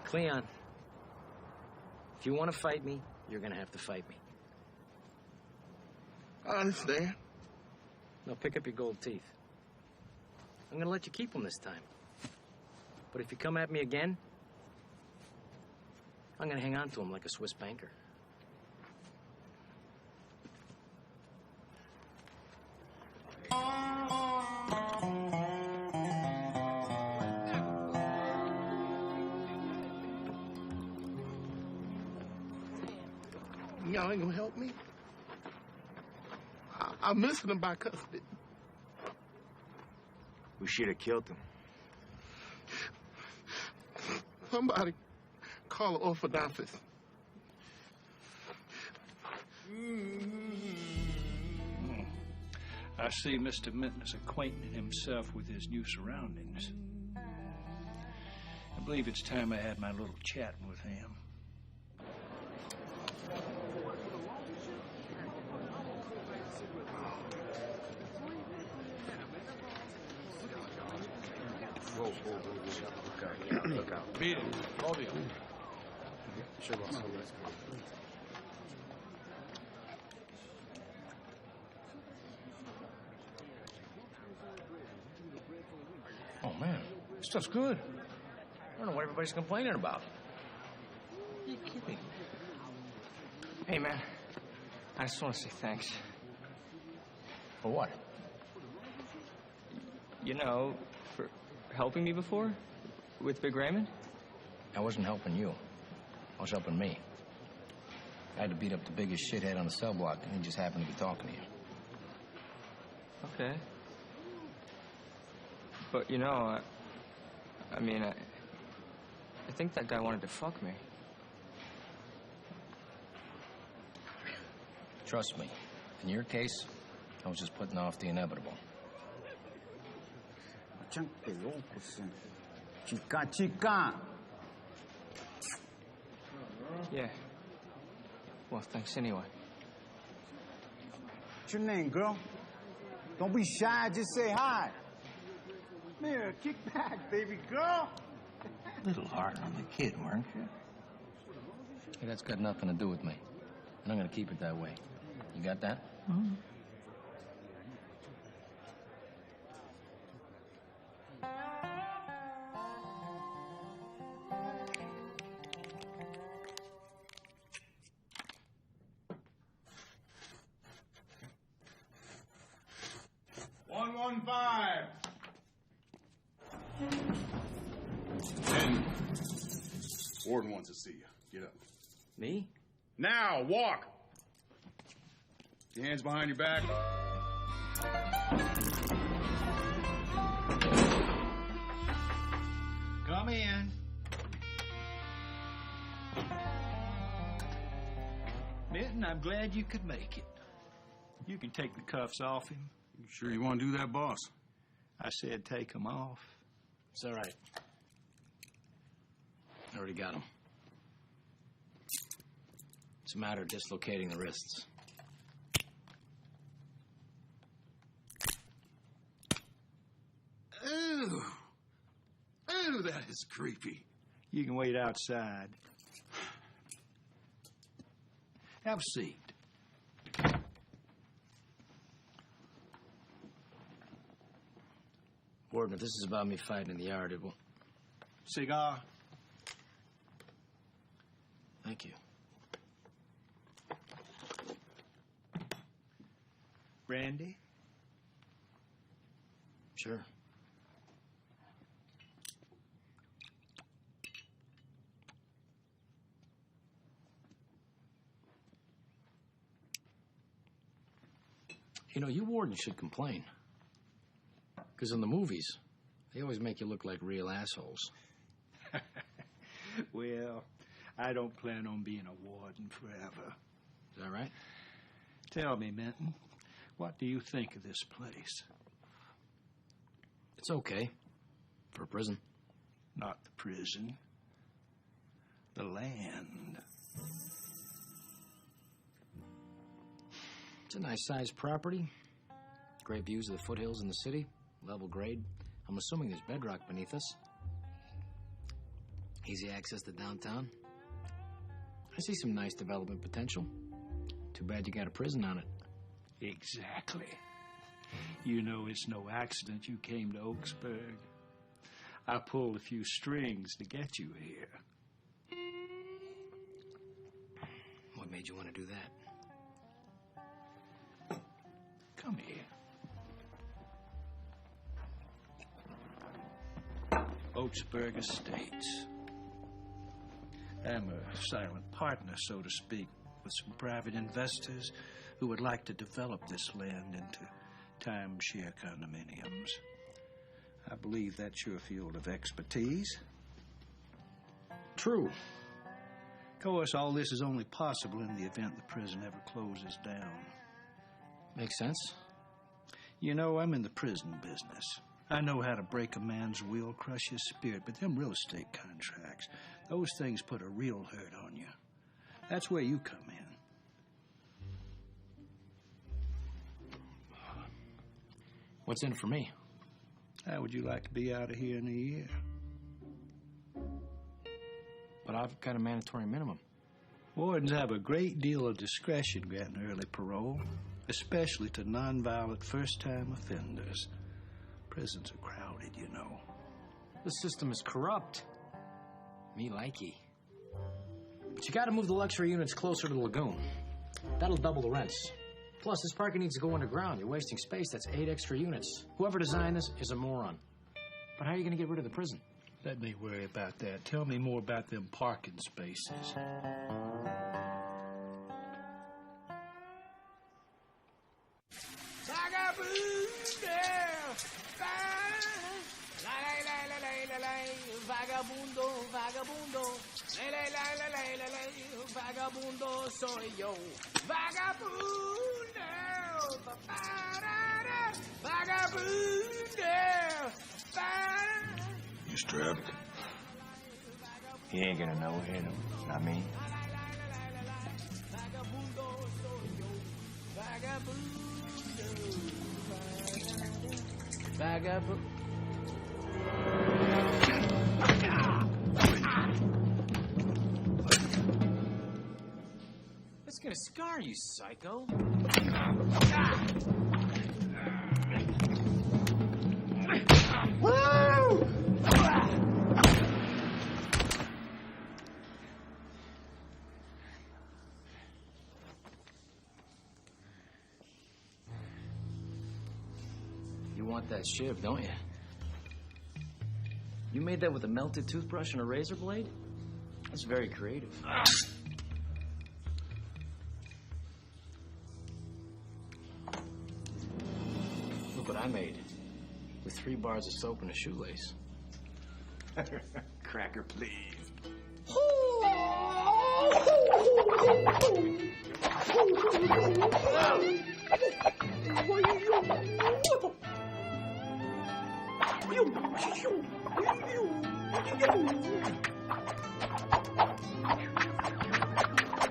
Cleon, if you want to fight me, you're going to have to fight me. I understand. Now pick up your gold teeth. I'm going to let you keep them this time. But if you come at me again, I'm going to hang on to them like a Swiss banker. Y'all ain't gonna help me? I'm missing him by custody. We should have killed him. Somebody call an orthodontist. I see Mr. Minton is acquainting himself with his new surroundings. I believe it's time I had my little chat with him. Look out. Beat it. Both of you. Oh, man. This stuff's good. I don't know what everybody's complaining about. You kidding? Hey, man. I just want to say thanks. For what? You know, for helping me before with Big Raymond. I wasn't helping you. I was helping me. I had to beat up the biggest shithead on the cell block, and he just happened to be talking to you. Okay. But, you know, I think that guy wanted to fuck me. Trust me. In your case, I was just putting off the inevitable. Yeah. Well, thanks anyway. What's your name, girl? Don't be shy, just say hi. Here, kick back, baby girl. Little hard on the kid, weren't you? Hey, that's got nothing to do with me. And I'm gonna keep it that way. You got that? Mm-hmm. Warden wants to see you. Get up. Me? Now, walk. Your hands behind your back. Come in. Minton, I'm glad you could make it. You can take the cuffs off him. You sure you want to do that, boss? I said take them off. It's all right. I already got him. It's a matter of dislocating the wrists. Ew. Ew, that is creepy. You can wait outside. Have a seat. Warden, if this is about me fighting in the yard, it will... Cigar? Thank you. Brandy? Sure. You know, you wardens should complain. Because in the movies, they always make you look like real assholes. Well, I don't plan on being a warden forever. Is that right? Tell me, Minton, what do you think of this place? It's okay. For a prison. Not the prison. The land. It's a nice-sized property. Great views of the foothills in the city. Level grade. I'm assuming there's bedrock beneath us. Easy access to downtown. I see some nice development potential. Too bad you got a prison on it. Exactly. You know it's no accident you came to Oaksburg. I pulled a few strings to get you here. What made you want to do that? Come here. Oaksburg Estates. I'm a silent partner, so to speak, with some private investors who would like to develop this land into timeshare condominiums. I believe that's your field of expertise. True. Of course, all this is only possible in the event the prison ever closes down. Makes sense. You know, I'm in the prison business. I know how to break a man's will, crush his spirit, but them real estate contracts, those things put a real hurt on you. That's where you come in. What's in it for me? How would you like to be out of here in a year? But I've got a mandatory minimum. Wardens have a great deal of discretion granting early parole, especially to nonviolent first-time offenders. Prisons are crowded, you know. The system is corrupt. Me likey. But you gotta move the luxury units closer to the lagoon. That'll double the rents. Plus, this parking needs to go underground. You're wasting space. That's 8 extra units. Whoever designed this is a moron. But how are you gonna get rid of the prison? Let me worry about that. Tell me more about them parking spaces. Vagabundo, vagabundo, vagabundo soy yo. Vagabundo, vagabundo. Mr. Abbott. He ain't gonna know him, not me. Vagabundo. That's gonna scar you, psycho. Woo! You want that shiv, don't you? You made that with a melted toothbrush and a razor blade? That's very creative. Look what I made. With 3 bars of soap and a shoelace. Cracker, please.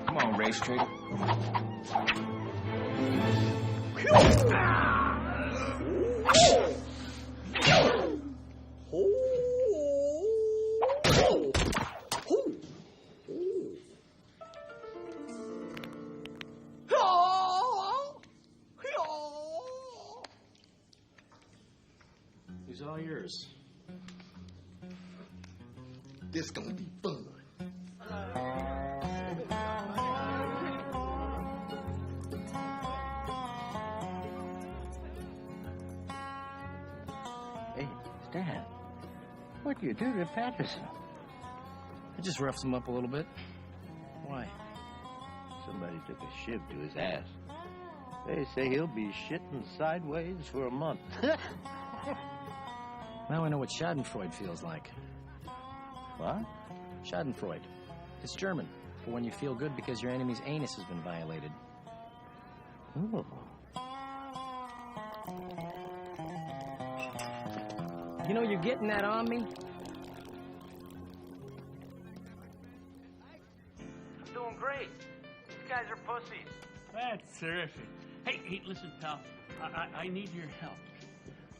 Come on, race trader. He's all yours. This gonna be fun. Hey, Stan, what do you do to Patterson? I just roughed him up a little bit. Why? Somebody took a shiv to his ass. They say he'll be shitting sideways for a month. Now I know what Schadenfreude feels like. What? Schadenfreude. It's German for when you feel good because your enemy's anus has been violated. Ooh. You know, you're getting that on me? I'm doing great. These guys are pussies. That's terrific. Hey, listen, pal. I need your help.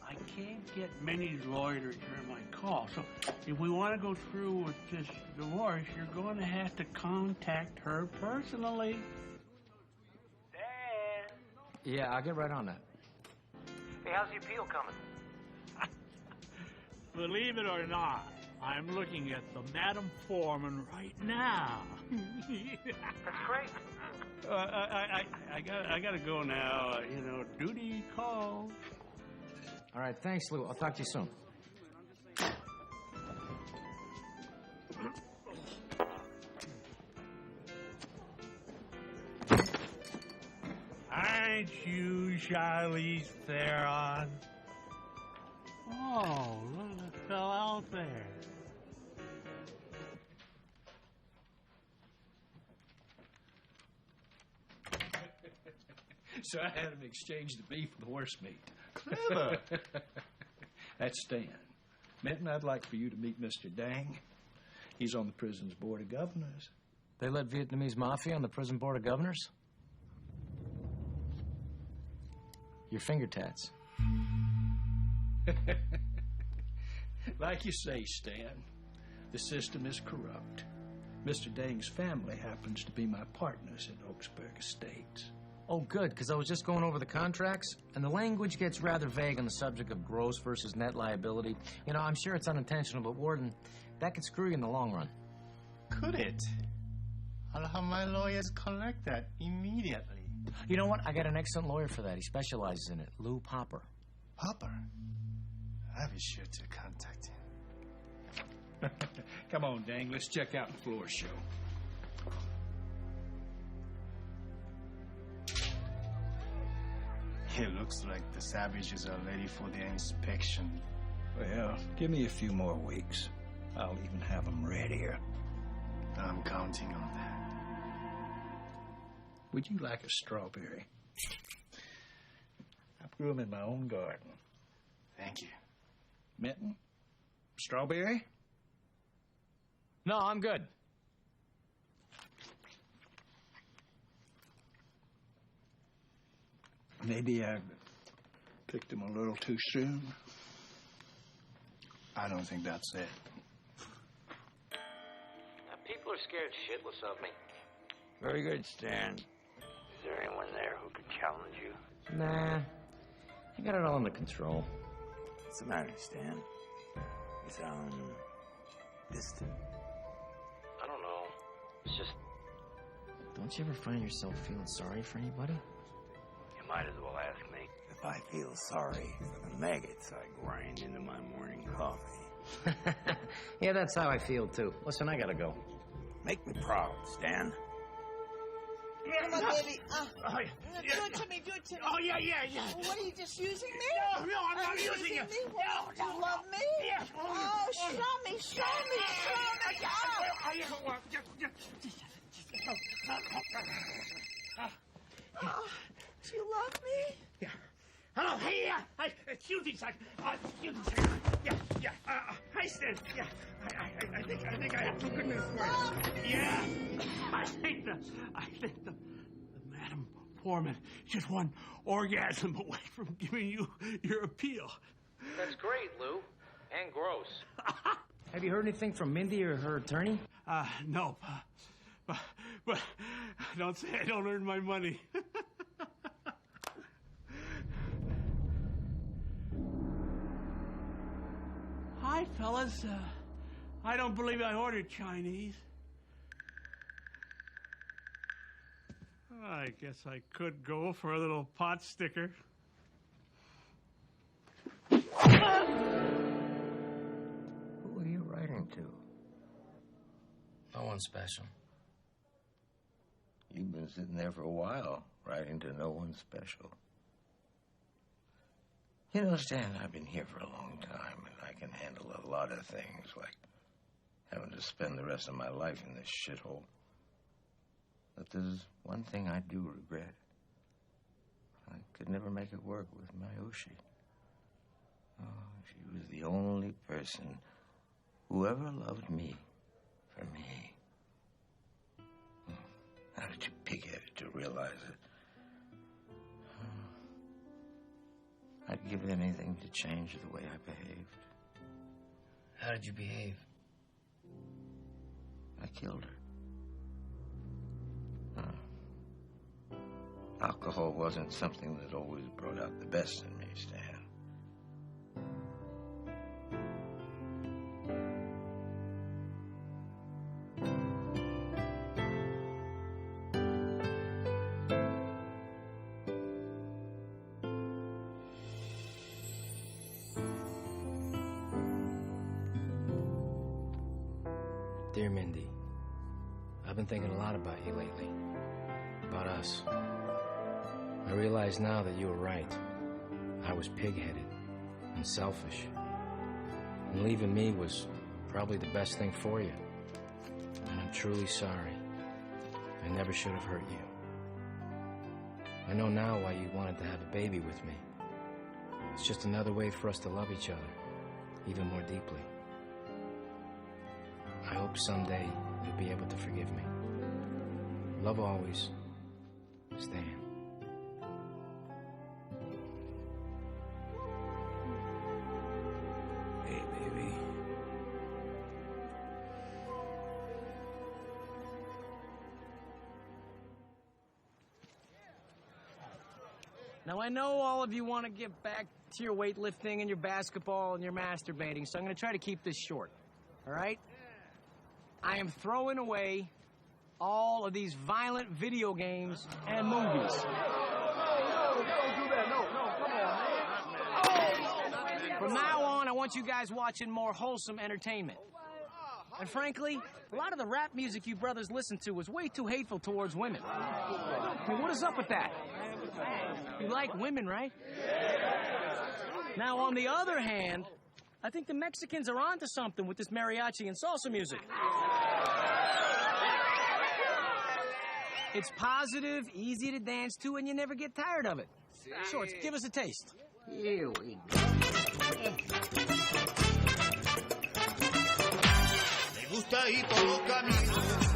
I can't get many lawyers to return my call. So if we want to go through with this divorce, you're going to have to contact her personally. Dan! Yeah, I'll get right on that. Hey, how's the appeal coming? Believe it or not, I'm looking at the Madam Foreman right now. That's great. I gotta go now. Duty calls. All right, thanks, Lou. I'll talk to you soon. Aren't you Charlize Theron? Oh, look what fell out there. So I had him exchange the beef for the horse meat. Clever. That's Stan. Minton, I'd like for you to meet Mr. Dang. He's on the prison's board of governors. They let Vietnamese mafia on the prison board of governors? Your finger tats. Like you say, Stan, the system is corrupt. Mr. Dang's family happens to be my partners in Oaksburg Estates. Oh, good, because I was just going over the contracts, and the language gets rather vague on the subject of gross versus net liability. You know, I'm sure it's unintentional, but Warden, that could screw you in the long run. Could it? I'll have my lawyers collect that immediately. You know what? I got an excellent lawyer for that. He specializes in it. Lou Popper. Popper? I'll be sure to contact him. Come on, Dang, let's check out the floor show. It looks like the savages are ready for their inspection. Well, give me a few more weeks. I'll even have them readier. I'm counting on that. Would you like a strawberry? I grew them in my own garden. Thank you. Minton? Strawberry? No, I'm good. Maybe I picked them a little too soon. I don't think that's it. People are scared shitless of me. Very good, Stan. Is there anyone there who could challenge you? Nah, I got it all under control. What's the matter, Stan? You sound distant. I don't know. It's just... Don't you ever find yourself feeling sorry for anybody? You might as well ask me. If I feel sorry for the maggots I grind into my morning coffee. Yeah, that's how I feel, too. Listen, I gotta go. Make me proud, Stan. Come on, baby. Do it to me, do it to me. Oh, yeah. What, are you just using me? No, I'm not using you. Me? Do you love me? Yes. Oh, show me. Oh, do you love me? Yeah. Hello, hey, excuse me, son. Excuse me, sir. Yeah. Hi, Stan. Yeah. I think I have some good news for you. Yeah. I think the Madam Foreman just one orgasm away from giving you your appeal. That's great, Lou. And gross. Have you heard anything from Mindy or her attorney? No. But don't say I don't earn my money. Hi, fellas. I don't believe I ordered Chinese. I guess I could go for a little pot sticker. Who are you writing to? No one special. You've been sitting there for a while, writing to no one special. You know, Stan, I've been here for a long time, and I can handle a lot of things, like having to spend the rest of my life in this shithole. But there's one thing I do regret. could never make it work with Mayushi. Oh, she was the only person who ever loved me for me. How did you pig-headed to realize it? I'd give anything to change the way I behaved. How did you behave? I killed her. Alcohol wasn't something that always brought out the best in me, Stan. Dear Mindy, I've been thinking a lot about you lately. About us. I realize now that you were right. I was pig-headed and selfish. And leaving me was probably the best thing for you. And I'm truly sorry. I never should have hurt you. I know now why you wanted to have a baby with me. It's just another way for us to love each other, even more deeply. I hope someday you'll be able to forgive me. Love always, Stan. Hey, baby. Now, I know all of you want to get back to your weightlifting and your basketball and your masturbating, so I'm going to try to keep this short, all right? I am throwing away all of these violent video games and movies. From now on, I want you guys watching more wholesome entertainment. And frankly, a lot of the rap music you brothers listen to was way too hateful towards women. I mean, what is up with that? You like women, right? Now, on the other hand, I think the Mexicans are onto something with this mariachi and salsa music. It's positive, easy to dance to, and you never get tired of it. Shorts, give us a taste. Here we go. Me gusta ir por los caminos.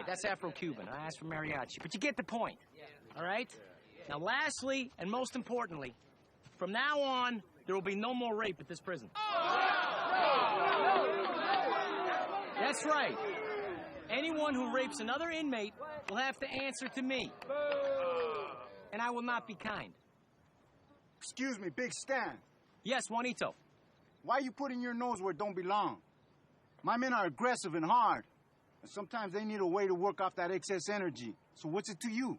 That's Afro-Cuban. I asked for mariachi, but you get the point, all right? Now, lastly, and most importantly, from now on, there will be no more rape at this prison. That's right. Anyone who rapes another inmate will have to answer to me. And I will not be kind. Excuse me, Big Stan. Yes, Juanito. Why are you putting your nose where it don't belong? My men are aggressive and hard. And sometimes they need a way to work off that excess energy. So what's it to you?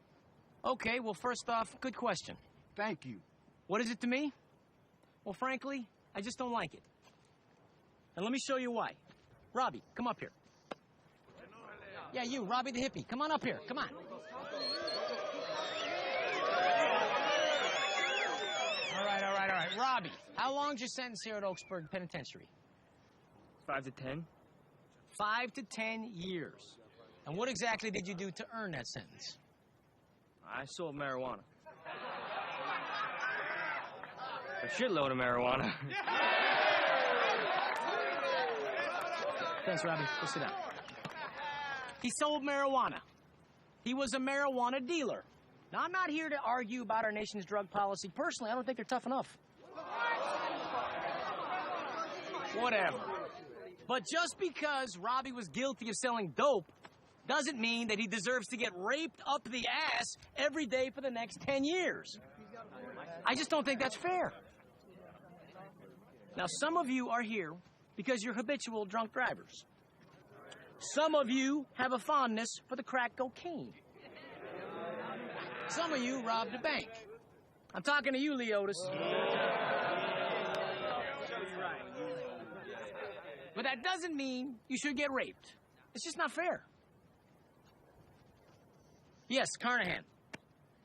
Okay, well, first off, good question. Thank you. What is it to me? Well, frankly, I just don't like it. And let me show you why. Robbie, come up here. Yeah, you, Robbie the hippie. Come on up here. Come on. All right. Robbie, how long's your sentence here at Oaksburg Penitentiary? 5 to 10. 5 to 10 years. And what exactly did you do to earn that sentence? I sold marijuana. A shitload of marijuana. Thanks, Robbie. Go sit down. He sold marijuana. He was a marijuana dealer. Now, I'm not here to argue about our nation's drug policy. Personally, I don't think they're tough enough. Whatever. But just because Robbie was guilty of selling dope doesn't mean that he deserves to get raped up the ass every day for the next 10 years. I just don't think that's fair. Now, some of you are here because you're habitual drunk drivers. Some of you have a fondness for the crack cocaine. Some of you robbed a bank. I'm talking to you, Leotis. But that doesn't mean you should get raped. It's just not fair. Yes, Carnahan.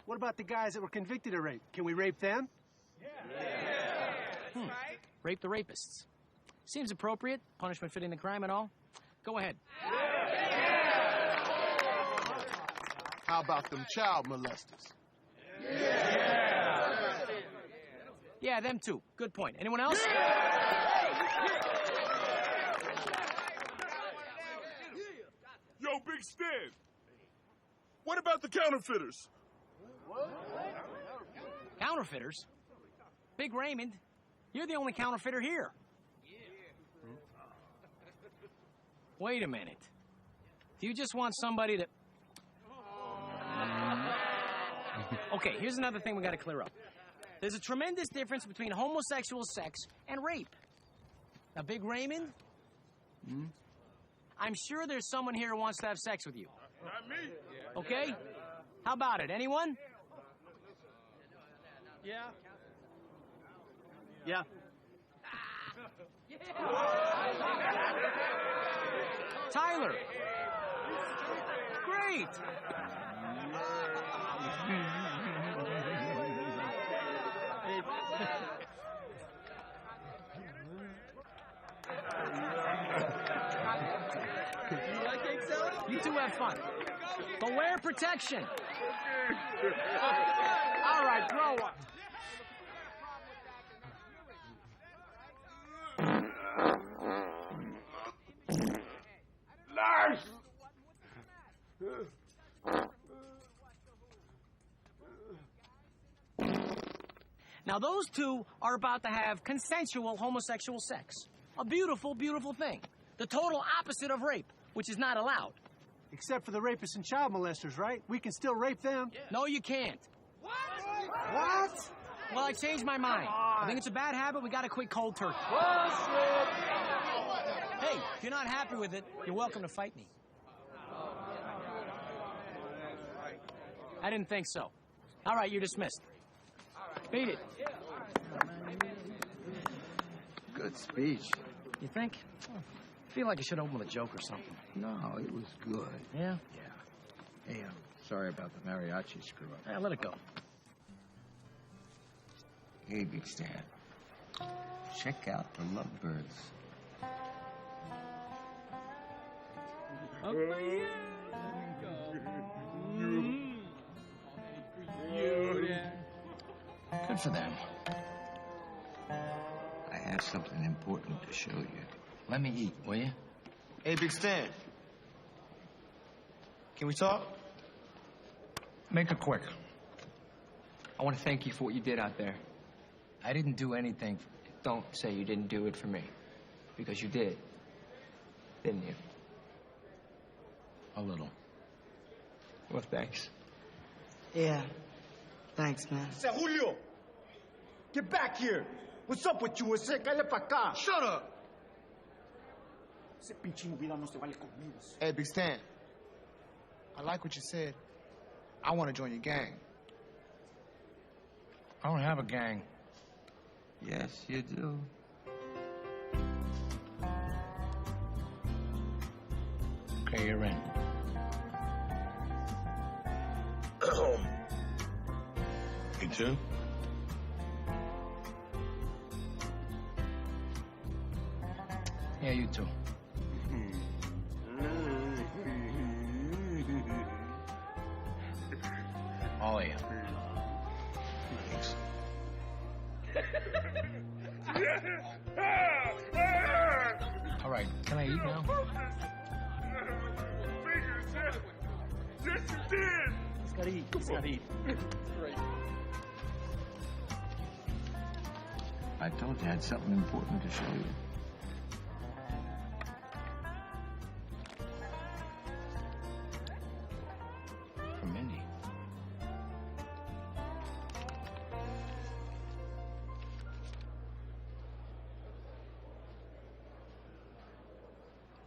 What about the guys that were convicted of rape? Can we rape them? Rape the rapists. Seems appropriate. Punishment fitting the crime and all. Go ahead. How about them child molesters? Yeah, them too. Good point. Anyone else? Yo, Big Stan. What about the counterfeiters? Counterfeiters? Big Raymond, you're the only counterfeiter here. Wait a minute. Do you just want somebody to... Okay, here's another thing we gotta clear up. There's a tremendous difference between homosexual sex and rape. Now, Big Raymond, I'm sure there's someone here who wants to have sex with you. Not me. Okay? How about it? Anyone? Yeah. Yeah. Tyler. Great. You two have fun. But wear protection. All right, grow up. Lars! Now, those two are about to have consensual homosexual sex. A beautiful, beautiful thing. The total opposite of rape, which is not allowed. Except for the rapists and child molesters, right? We can still rape them. Yeah. No, you can't. What? Well, I changed my mind. I think it's a bad habit. We gotta quit cold turkey. Hey, if you're not happy with it, you're welcome to fight me. I didn't think so. All right, you're dismissed. Beat it. Good speech. You think? I feel like I should open with a joke or something. No, it was good. Yeah? Yeah. Hey, sorry about the mariachi screw-up. Yeah, let it go. Hey, Big Stan. Check out the lovebirds. Good for them. I have something important to show you. Let me eat, will you? Hey, Big Stan. Can we talk? Make it quick. I want to thank you for what you did out there. I didn't do anything. Don't say you didn't do it for me. Because you did. Didn't you? A little. Well, thanks. Yeah. Thanks, man. Say, Julio! Get back here! What's up with you? Cállate pa' acá! Shut up! Ese pinche vida no se vale conmigo. Hey, Big Stan. I like what you said. I want to join your gang. I don't have a gang. Yes, you do. Okay, you're in. Me too? Yeah, you too. All of you. Thanks. All right, can I eat now? Yes, you did! He's gotta eat. He's gotta eat. I told you I had something important to show you. From Mindy.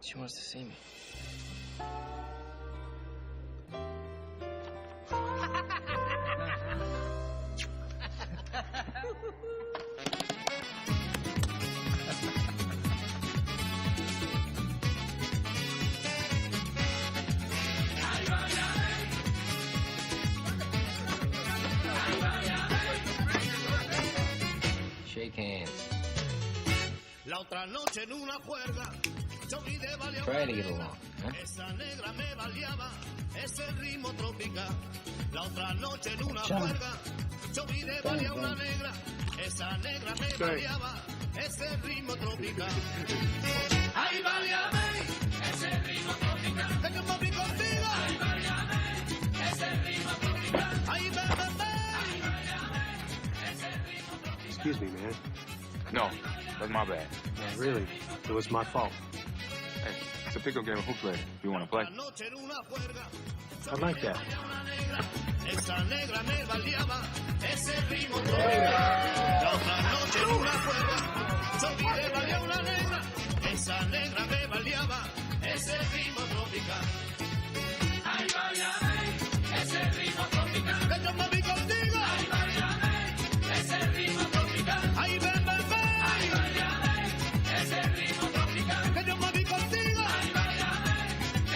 She wants to see me. Shake hands. La otra noche en una juerga, yo vi de valer Try to get along, huh? esa negra me baleaba, ese ritmo tropical. La otra noche en una juerga, yo vi de valer una negra, esa negra me baleaba, ese ritmo tropical. Ay, baleame, ese ritmo tropical. Que yo me vi contigo. Ay, baleame, ese ritmo tropical. Ay, baleame, ese ritmo tropical. Excuse me, man. No, that's my bad. No, really, it was my fault. Hey, it's a pickup game of hoop player. You want to play? I like that. Esa negra me baleaba, ese ritmo tropical. La otra noche en una juerga, yo vi de balear una negra. Esa negra me baleaba, ese ritmo tropical. Ay, baleame, ese ritmo tropical. Que yo me vi contigo. Ay, baleame, ese ritmo tropical. Ay, ven, ven, ven. Ay, baleame, ese ritmo tropical. Que yo me vi contigo. Ay, baleame,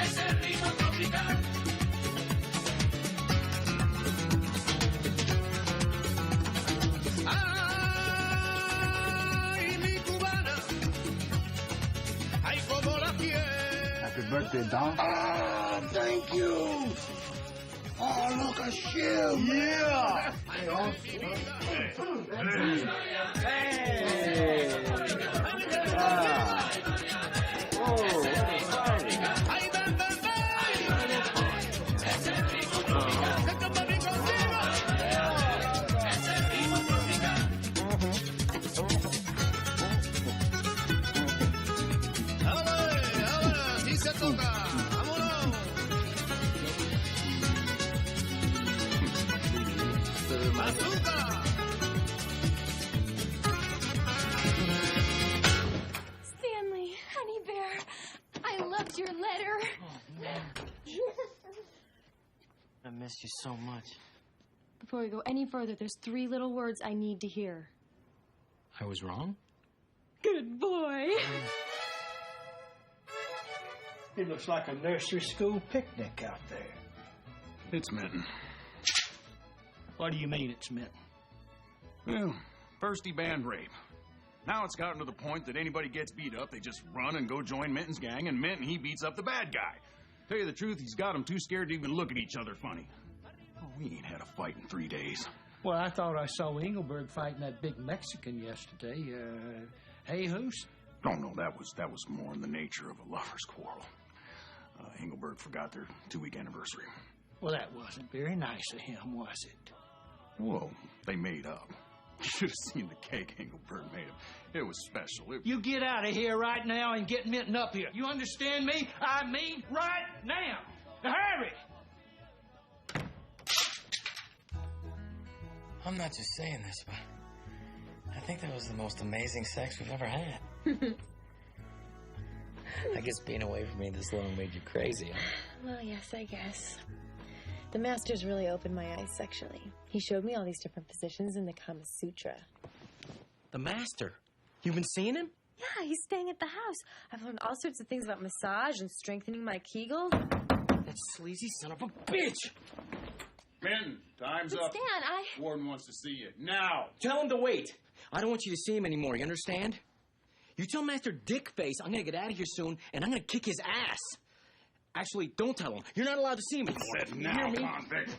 ese ritmo tropical. Ay, mi cubana, ay, como la quiero. Happy birthday, Don. Ah, thank you. Oh, look, a ship. Yeah. Así se toca. Vámonos. Azúcar. Stanley, honey bear, I loved your letter. I missed you so much. Before we go any further, there's 3 little words I need to hear. I was wrong? Good boy. It looks like a nursery school picnic out there. It's Minton. What do you mean it's Minton? Well, first he banned rape. Now it's gotten to the point that anybody gets beat up, they just run and go join Minton's gang, and Minton, he beats up the bad guy. Tell you the truth, he's got them too scared to even look at each other funny. Oh, we ain't had a fight in 3 days. Well, I thought I saw Engelberg fighting that big Mexican yesterday. Jesus? No, that was more in the nature of a lover's quarrel. Engelberg forgot their 2-week anniversary. Well, that wasn't very nice of him, was it? Well, they made up. You should have seen the cake Engelberg made him. It was special. You get out of here right now and get Minton up here. You understand me? I mean, right now. Hurry! I'm not just saying this, but I think that was the most amazing sex we've ever had. I guess being away from me this long made you crazy, huh? Well, yes, I guess. The master's really opened my eyes sexually. He showed me all these different positions in the Kama Sutra. The master? You've been seeing him? Yeah, he's staying at the house. I've learned all sorts of things about massage and strengthening my Kegels. That sleazy son of a bitch! Minton, time's But up. Stan, Warden wants to see you. Now! Tell him to wait. I don't want you to see him anymore, you understand? You tell Master Dickface I'm gonna get out of here soon, and I'm gonna kick his ass. Actually, don't tell him. You're not allowed to see him anymore. Said You now, hear me? convict.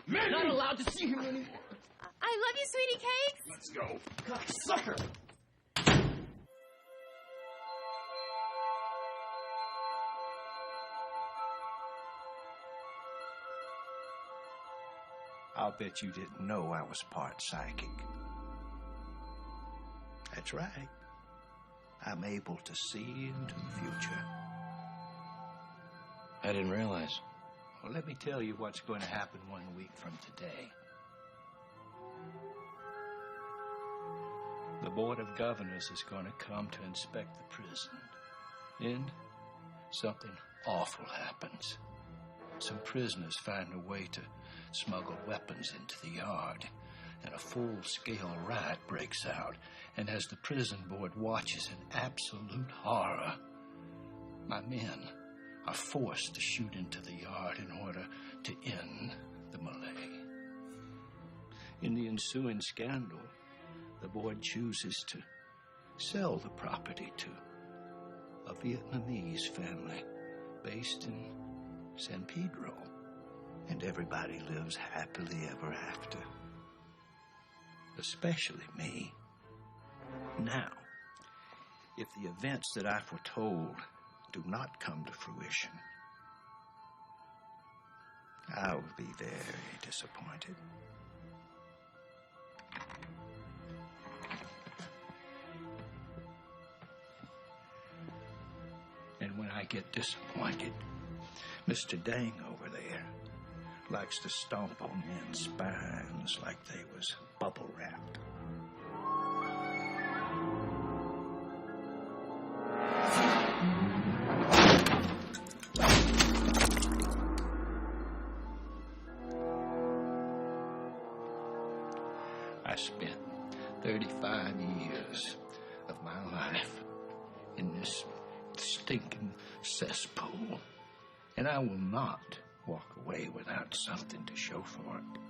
You're not allowed to see him anymore. I love you, sweetie cakes. Let's go. God, sucker! I'll bet you didn't know I was part psychic. That's right. I'm able to see into the future. I didn't realize. Well, let me tell you what's going to happen 1 week from today. The Board of Governors is going to come to inspect the prison. Then something awful happens. Some prisoners find a way to smuggle weapons into the yard, and a full-scale riot breaks out. And as the prison board watches in absolute horror, my men are forced to shoot into the yard in order to end the melee. In the ensuing scandal, the board chooses to sell the property to a Vietnamese family based in San Pedro, and everybody lives happily ever after. Especially me. Now, if the events that I foretold do not come to fruition, I will be very disappointed. And when I get disappointed, Mr. Dang over there likes to stomp on men's spines like they was bubble wrapped. I spent 35 years of my life in this stinking cesspool, and I will not walk away without something to show for it.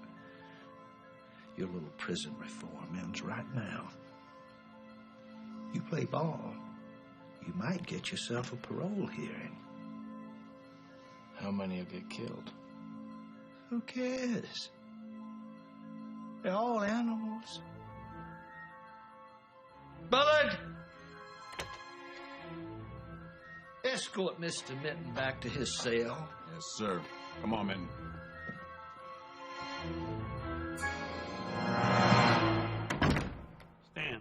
Your little prison reform ends right now. You play ball, you might get yourself a parole hearing. How many will get killed? Who cares? They're all animals. Bullard! Escort Mr. Minton back to his cell. Yes, sir. Come on, Minton. Stan,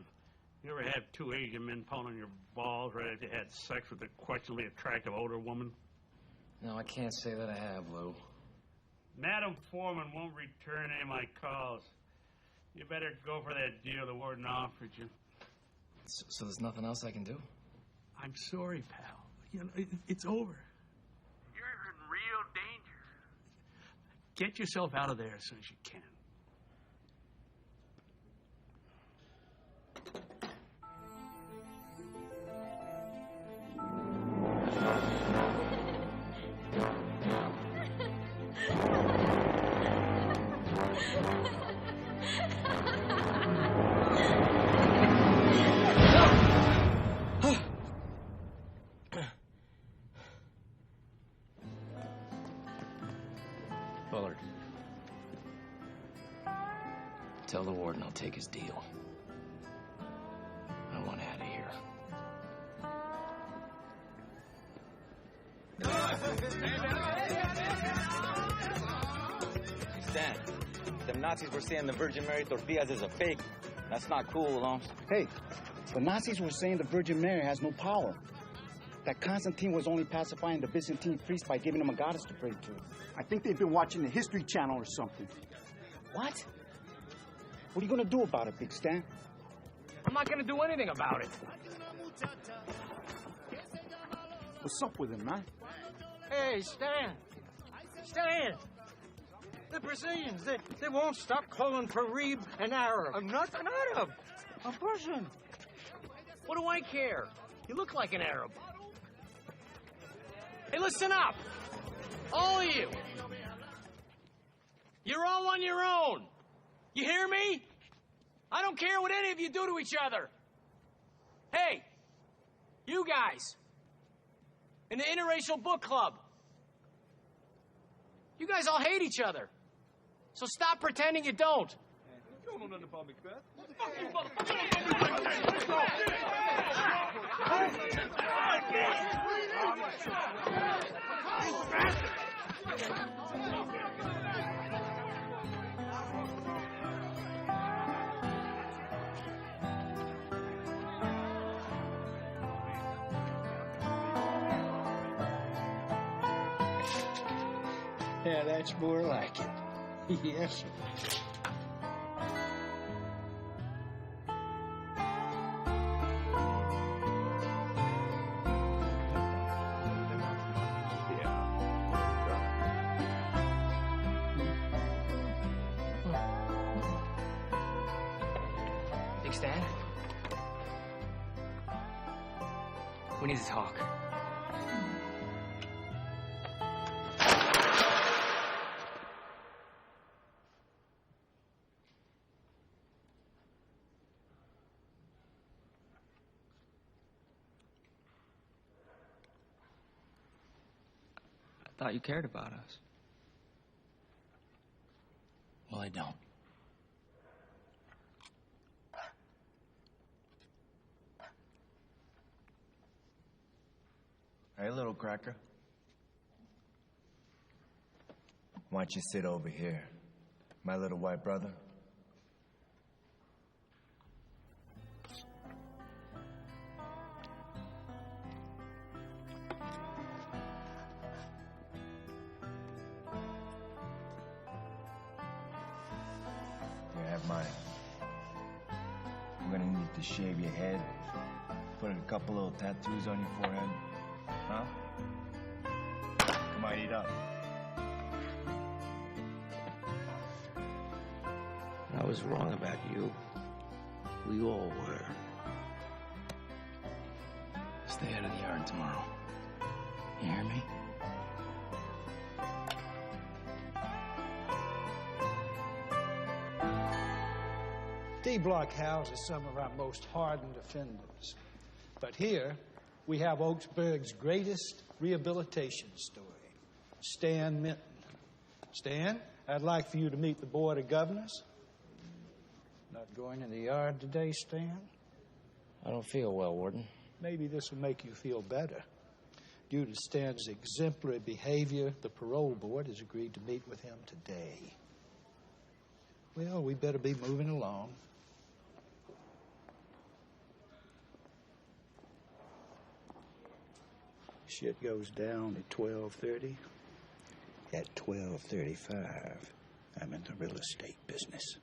you ever had two Asian men pounding your balls right after you had sex with a questionably attractive older woman? No, I can't say that I have, Lou. Madam Foreman won't return any of my calls. You better go for that deal the warden offered you. So there's nothing else I can do? I'm sorry, pal. You know, it's over. You're in real danger. Get yourself out of there as soon as you can. Bullard. Tell the warden I'll take his deal. I want out of here. Stan, them Nazis were saying the Virgin Mary tortillas is a fake. That's not cool, Holmes. Hey, the Nazis were saying the Virgin Mary has no power. That Constantine was only pacifying the Byzantine priests by giving them a goddess to pray to. I think they've been watching the History Channel or something. What? What are you going to do about it, Big Stan? I'm not going to do anything about it. What's up with him, man? Hey, Stan. Stan. The Brazilians, they won't stop calling Parib an Arab. I'm not an Arab. A Persian. What do I care? You look like an Arab. Hey, listen up. All of you. You're all on your own. You hear me? I don't care what any of you do to each other. Hey, you guys in the interracial book club. You guys all hate each other. So stop pretending you don't. Yeah, that's more like it. Yes, sir. Big Stan? We need to talk. I thought you cared about us. Well, I don't. Hey, little cracker. Why don't you sit over here, my little white brother? Here, have mine. I'm gonna need to shave your head, put a couple little tattoos on your forehead. Huh? Come on, eat up. I was wrong about you. We all were. Stay out of the yard tomorrow. You hear me? D-Block houses some of our most hardened offenders. But here, we have Oaksburg's greatest rehabilitation story, Stan Minton. Stan, I'd like for you to meet the Board of Governors. Not going in the yard today, Stan? I don't feel well, Warden. Maybe this will make you feel better. Due to Stan's exemplary behavior, the parole board has agreed to meet with him today. Well, we better be moving along. Shit goes down at 12:30. At 12:35, I'm in the real estate business.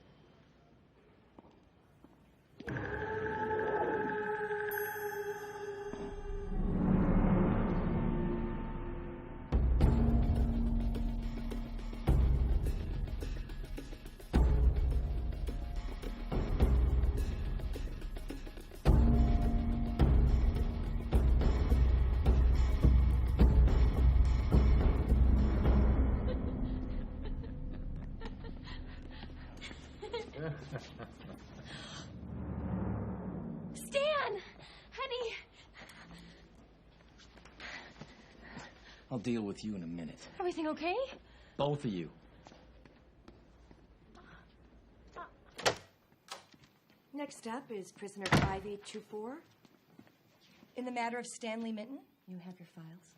Stan! Honey! I'll deal with you in a minute. Everything okay? Both of you. Next up is prisoner 5824. In the matter of Stanley Minton, you have your files.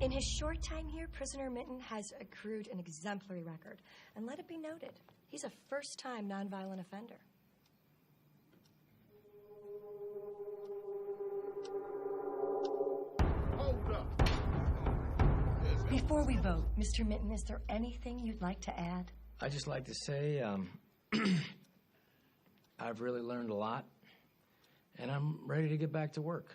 In his short time here, prisoner Minton has accrued an exemplary record. And let it be noted, he's a first-time nonviolent offender. Hold up. Before we vote, Mr. Minton, is there anything you'd like to add? I'd just like to say, I've really learned a lot, and I'm ready to get back to work.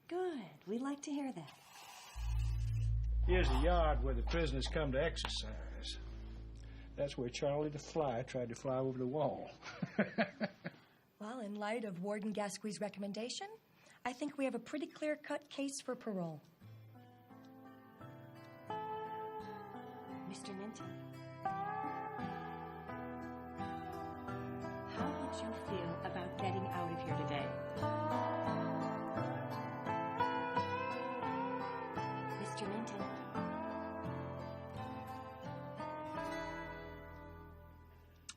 Good. We like to hear that. Here's the yard where the prisoners come to exercise. That's where Charlie the Fly tried to fly over the wall. Well, in light of Warden Gasquet's recommendation, I think we have a pretty clear-cut case for parole. Mr. Minton, how would you feel about getting out of here today? Mr. Minton.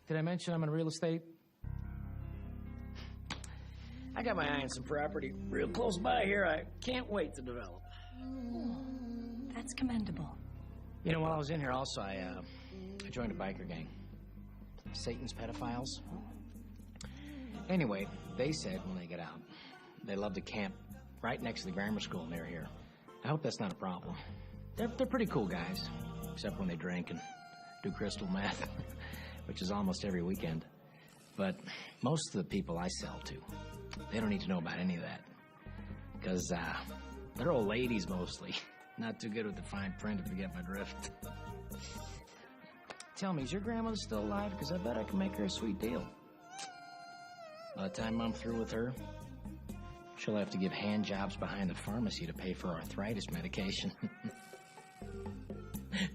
Did I mention I'm in real estate? I got my eye on some property real close by here. I can't wait to develop. That's commendable. You know, while I was in here also, I joined a biker gang. Satan's pedophiles. Anyway, they said when they get out, they love to camp right next to the grammar school near here. I hope that's not a problem. They're pretty cool guys, except when they drink and do crystal meth, which is almost every weekend. But most of the people I sell to, they don't need to know about any of that. Because they're old ladies mostly. Not too good with the fine print, if you get my drift. Tell me, is your grandmother still alive? Because I bet I can make her a sweet deal. By the time I'm through with her, she'll have to give hand jobs behind the pharmacy to pay for arthritis medication.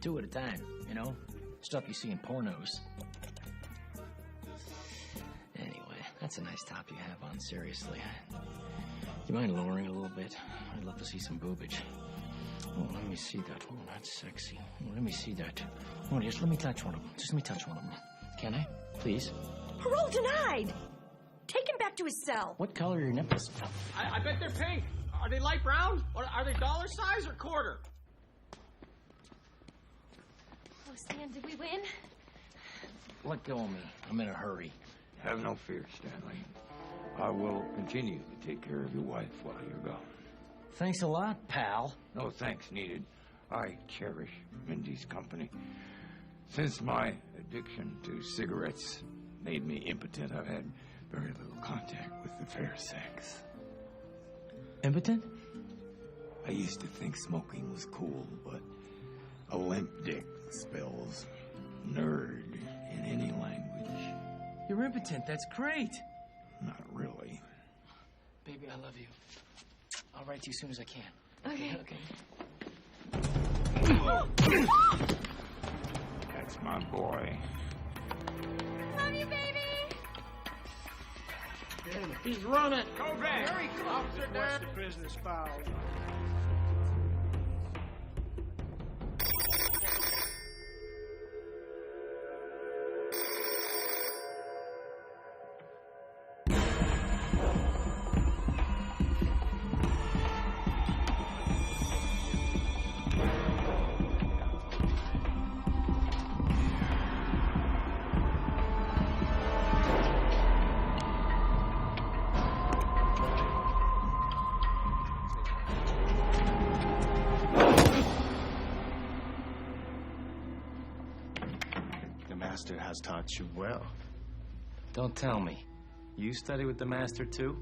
2 at a time, you know? Stuff you see in pornos. Anyway, that's a nice top you have on, seriously. You mind lowering a little bit? I'd love to see some boobage. Oh, let me see that. Oh, that's sexy. Oh, let me see that. Oh, just let me touch one of them. Just let me touch one of them. Can I? Please? Parole denied! Take him back to his cell. What color are your nipples? I bet they're pink. Are they light brown? Or are they dollar size or quarter? Oh, Stan, did we win? Let go of me. I'm in a hurry. Have no fear, Stanley. I will continue to take care of your wife while you're gone. Thanks a lot, pal. No thanks needed. I cherish Mindy's company. Since my addiction to cigarettes made me impotent, I've had very little contact with the fair sex. Impotent? I used to think smoking was cool, but a limp dick spells nerd in any language. You're impotent. That's great. Not really. Baby, I love you. I'll write to you as soon as I can. Okay. That's my boy. Love you, baby. He's running. Go back. Very close. Officer, what's the business file? Master has taught you well. Don't tell me. You study with the master too?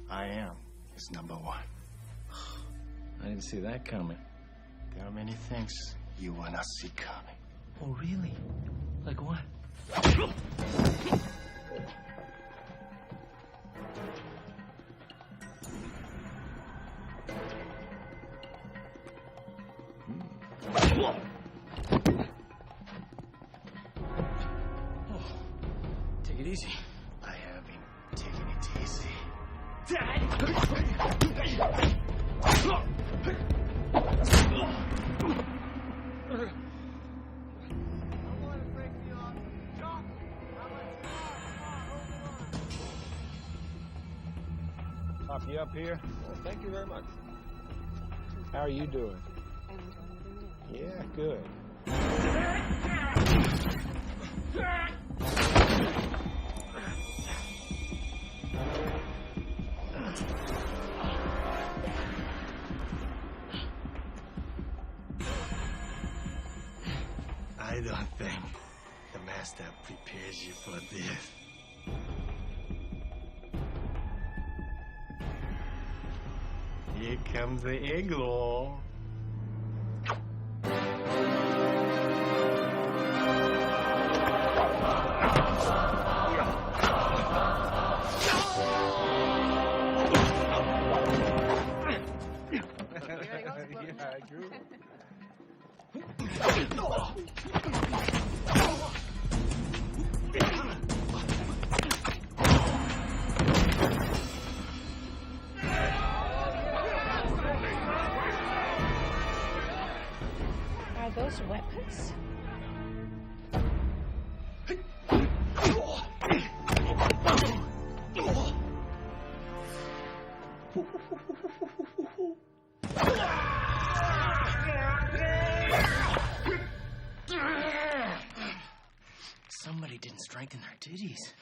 I am his number 1. I didn't see that coming. There are many things you will not see coming. Oh, really? Like what? Take it easy. I have been taking it easy. Top you up here? Well, thank you very much. How are you doing? Yeah, good. I don't think the master prepares you for this. Here comes the igloo. Yeah, I agree. Are those weapons? Somebody didn't strengthen their titties.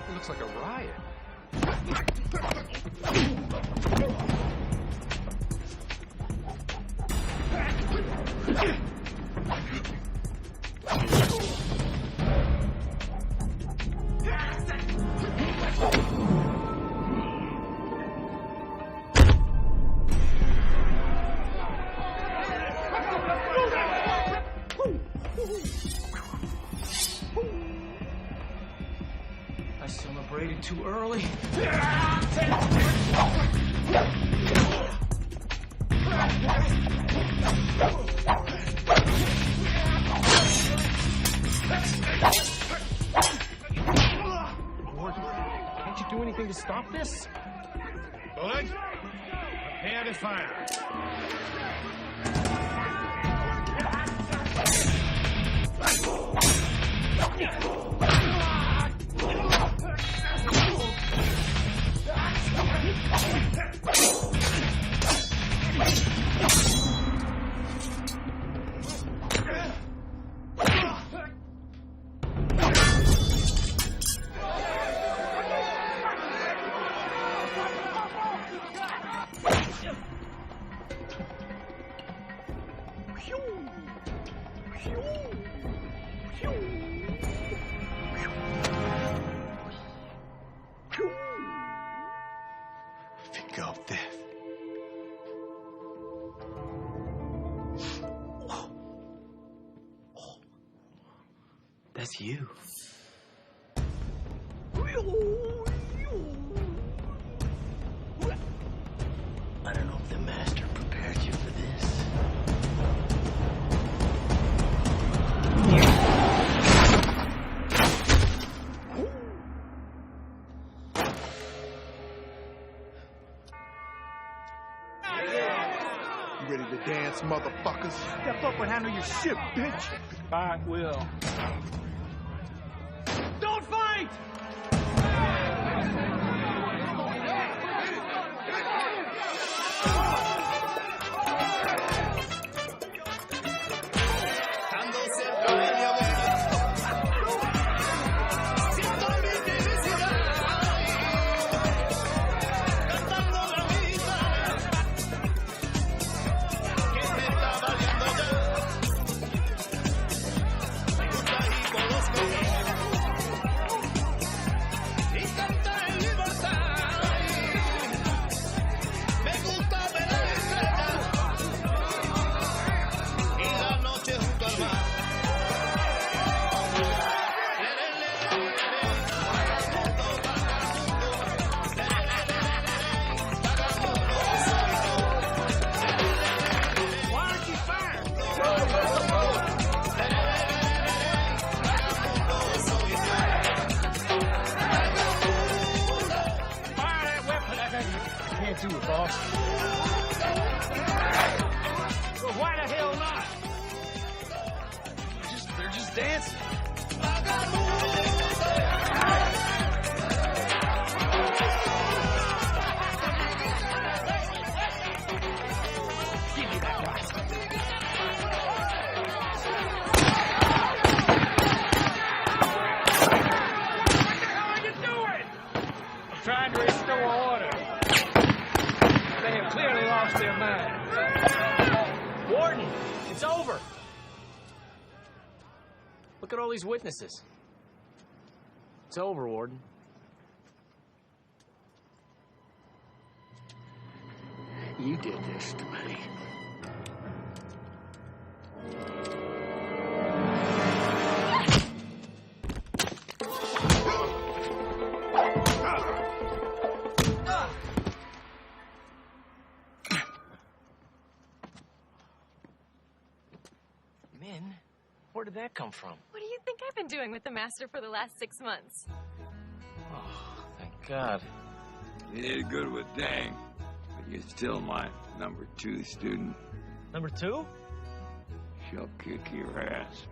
It looks like a riot. Ain't too early. Can't you do anything to stop this? Bullet, prepare to fire. Finger of death. That's you. I don't know if the master prepared you for this. You ready to dance, motherfuckers? Step up and handle your shit, bitch. I will. Don't fight! Do it, boss. Well, why the hell not? They're just dancing. Give me that watch. I'm trying to restore order. They have clearly lost their minds. Warden, it's over. Look at all these witnesses. It's over, Warden. You did this to me. Min, where did that come from? What do you think I've been doing with the master for the last 6 months? Oh, thank God. You did good with Dang, but you're still my number 2 student. Number 2? She'll kick your ass.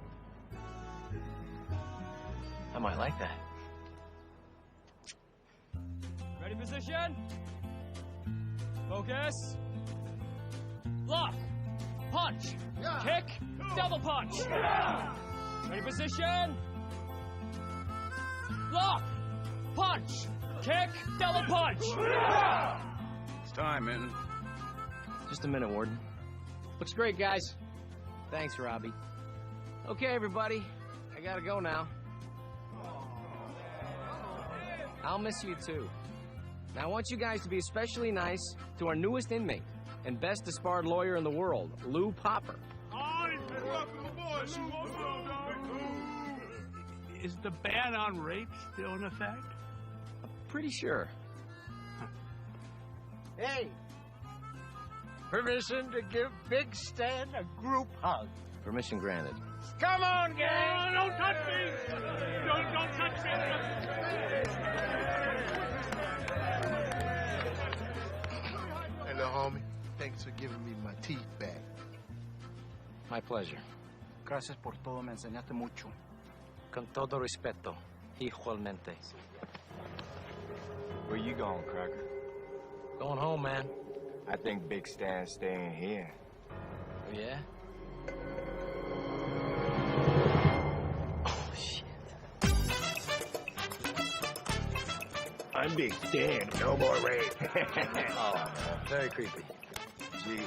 I might like that. Ready position? Focus. Lock. Punch. Kick. Double punch. Ready position? Lock. Punch. Kick. Double punch. It's time, Minton. Just a minute, Warden. Looks great, guys. Thanks, Robbie. Okay, everybody. I gotta go now. I'll miss you, too. Now, I want you guys to be especially nice to our newest inmate and best disbarred lawyer in the world, Lou Popper. Is the ban on rape still in effect? Pretty sure. Hey, permission to give Big Stan a group hug. Permission granted. Come on, gang! Don't touch me! Don't touch me! Hey, little homie, thanks for giving me my teeth back. My pleasure. Gracias por todo, me enseñaste mucho. Con todo respeto. Igualmente. Where you going, Cracker? Going home, man. I think Big Stan's staying here. Oh, yeah? Oh, shit. I'm Big Stan. No more rape. Oh, man. Very creepy. Gee,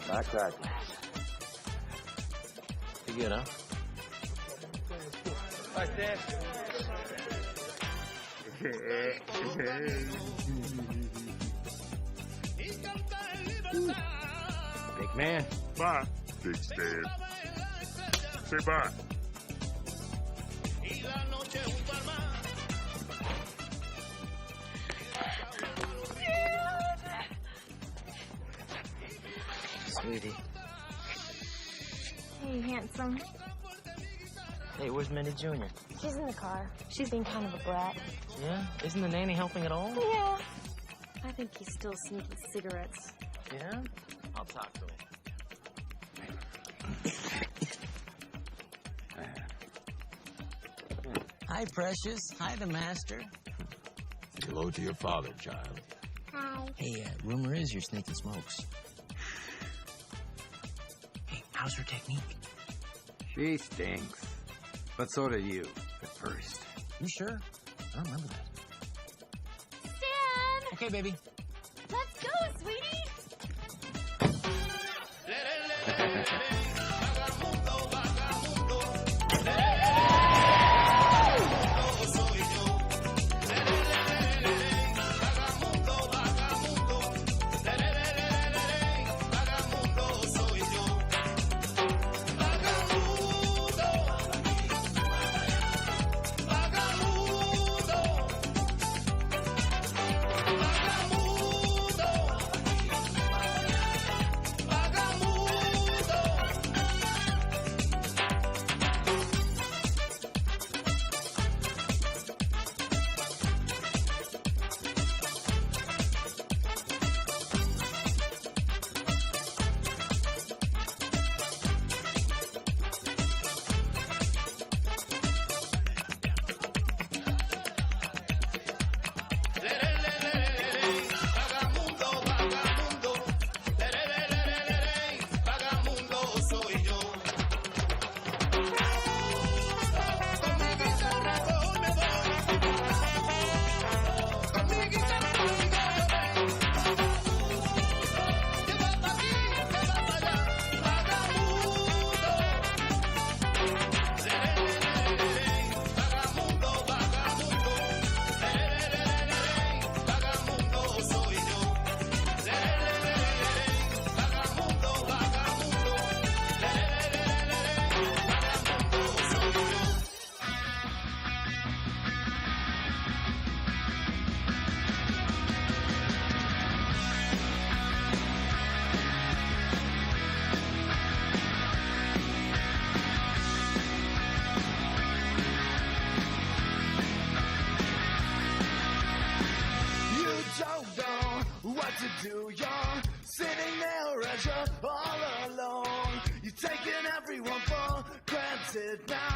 not Cracker. You good, huh? Like that. Big man. Bye, Big Stan. Say bye. Sweetie. Hey, handsome. Hey, where's Minnie Jr.? She's in the car. She's being kind of a brat. Yeah? Isn't the nanny helping at all? Yeah. I think he's still sneaking cigarettes. Yeah? I'll talk to him. Hi, Precious. Hi, the master. Hello to your father, child. Hi. Hey, rumor is you're sneaking smokes. Hey, how's her technique? She stinks. But so do you, at first. You sure? I don't remember that. Stan! Okay, baby. Let's go, sweetie! to do. You're sitting there as you're all alone. You're taking everyone for granted now.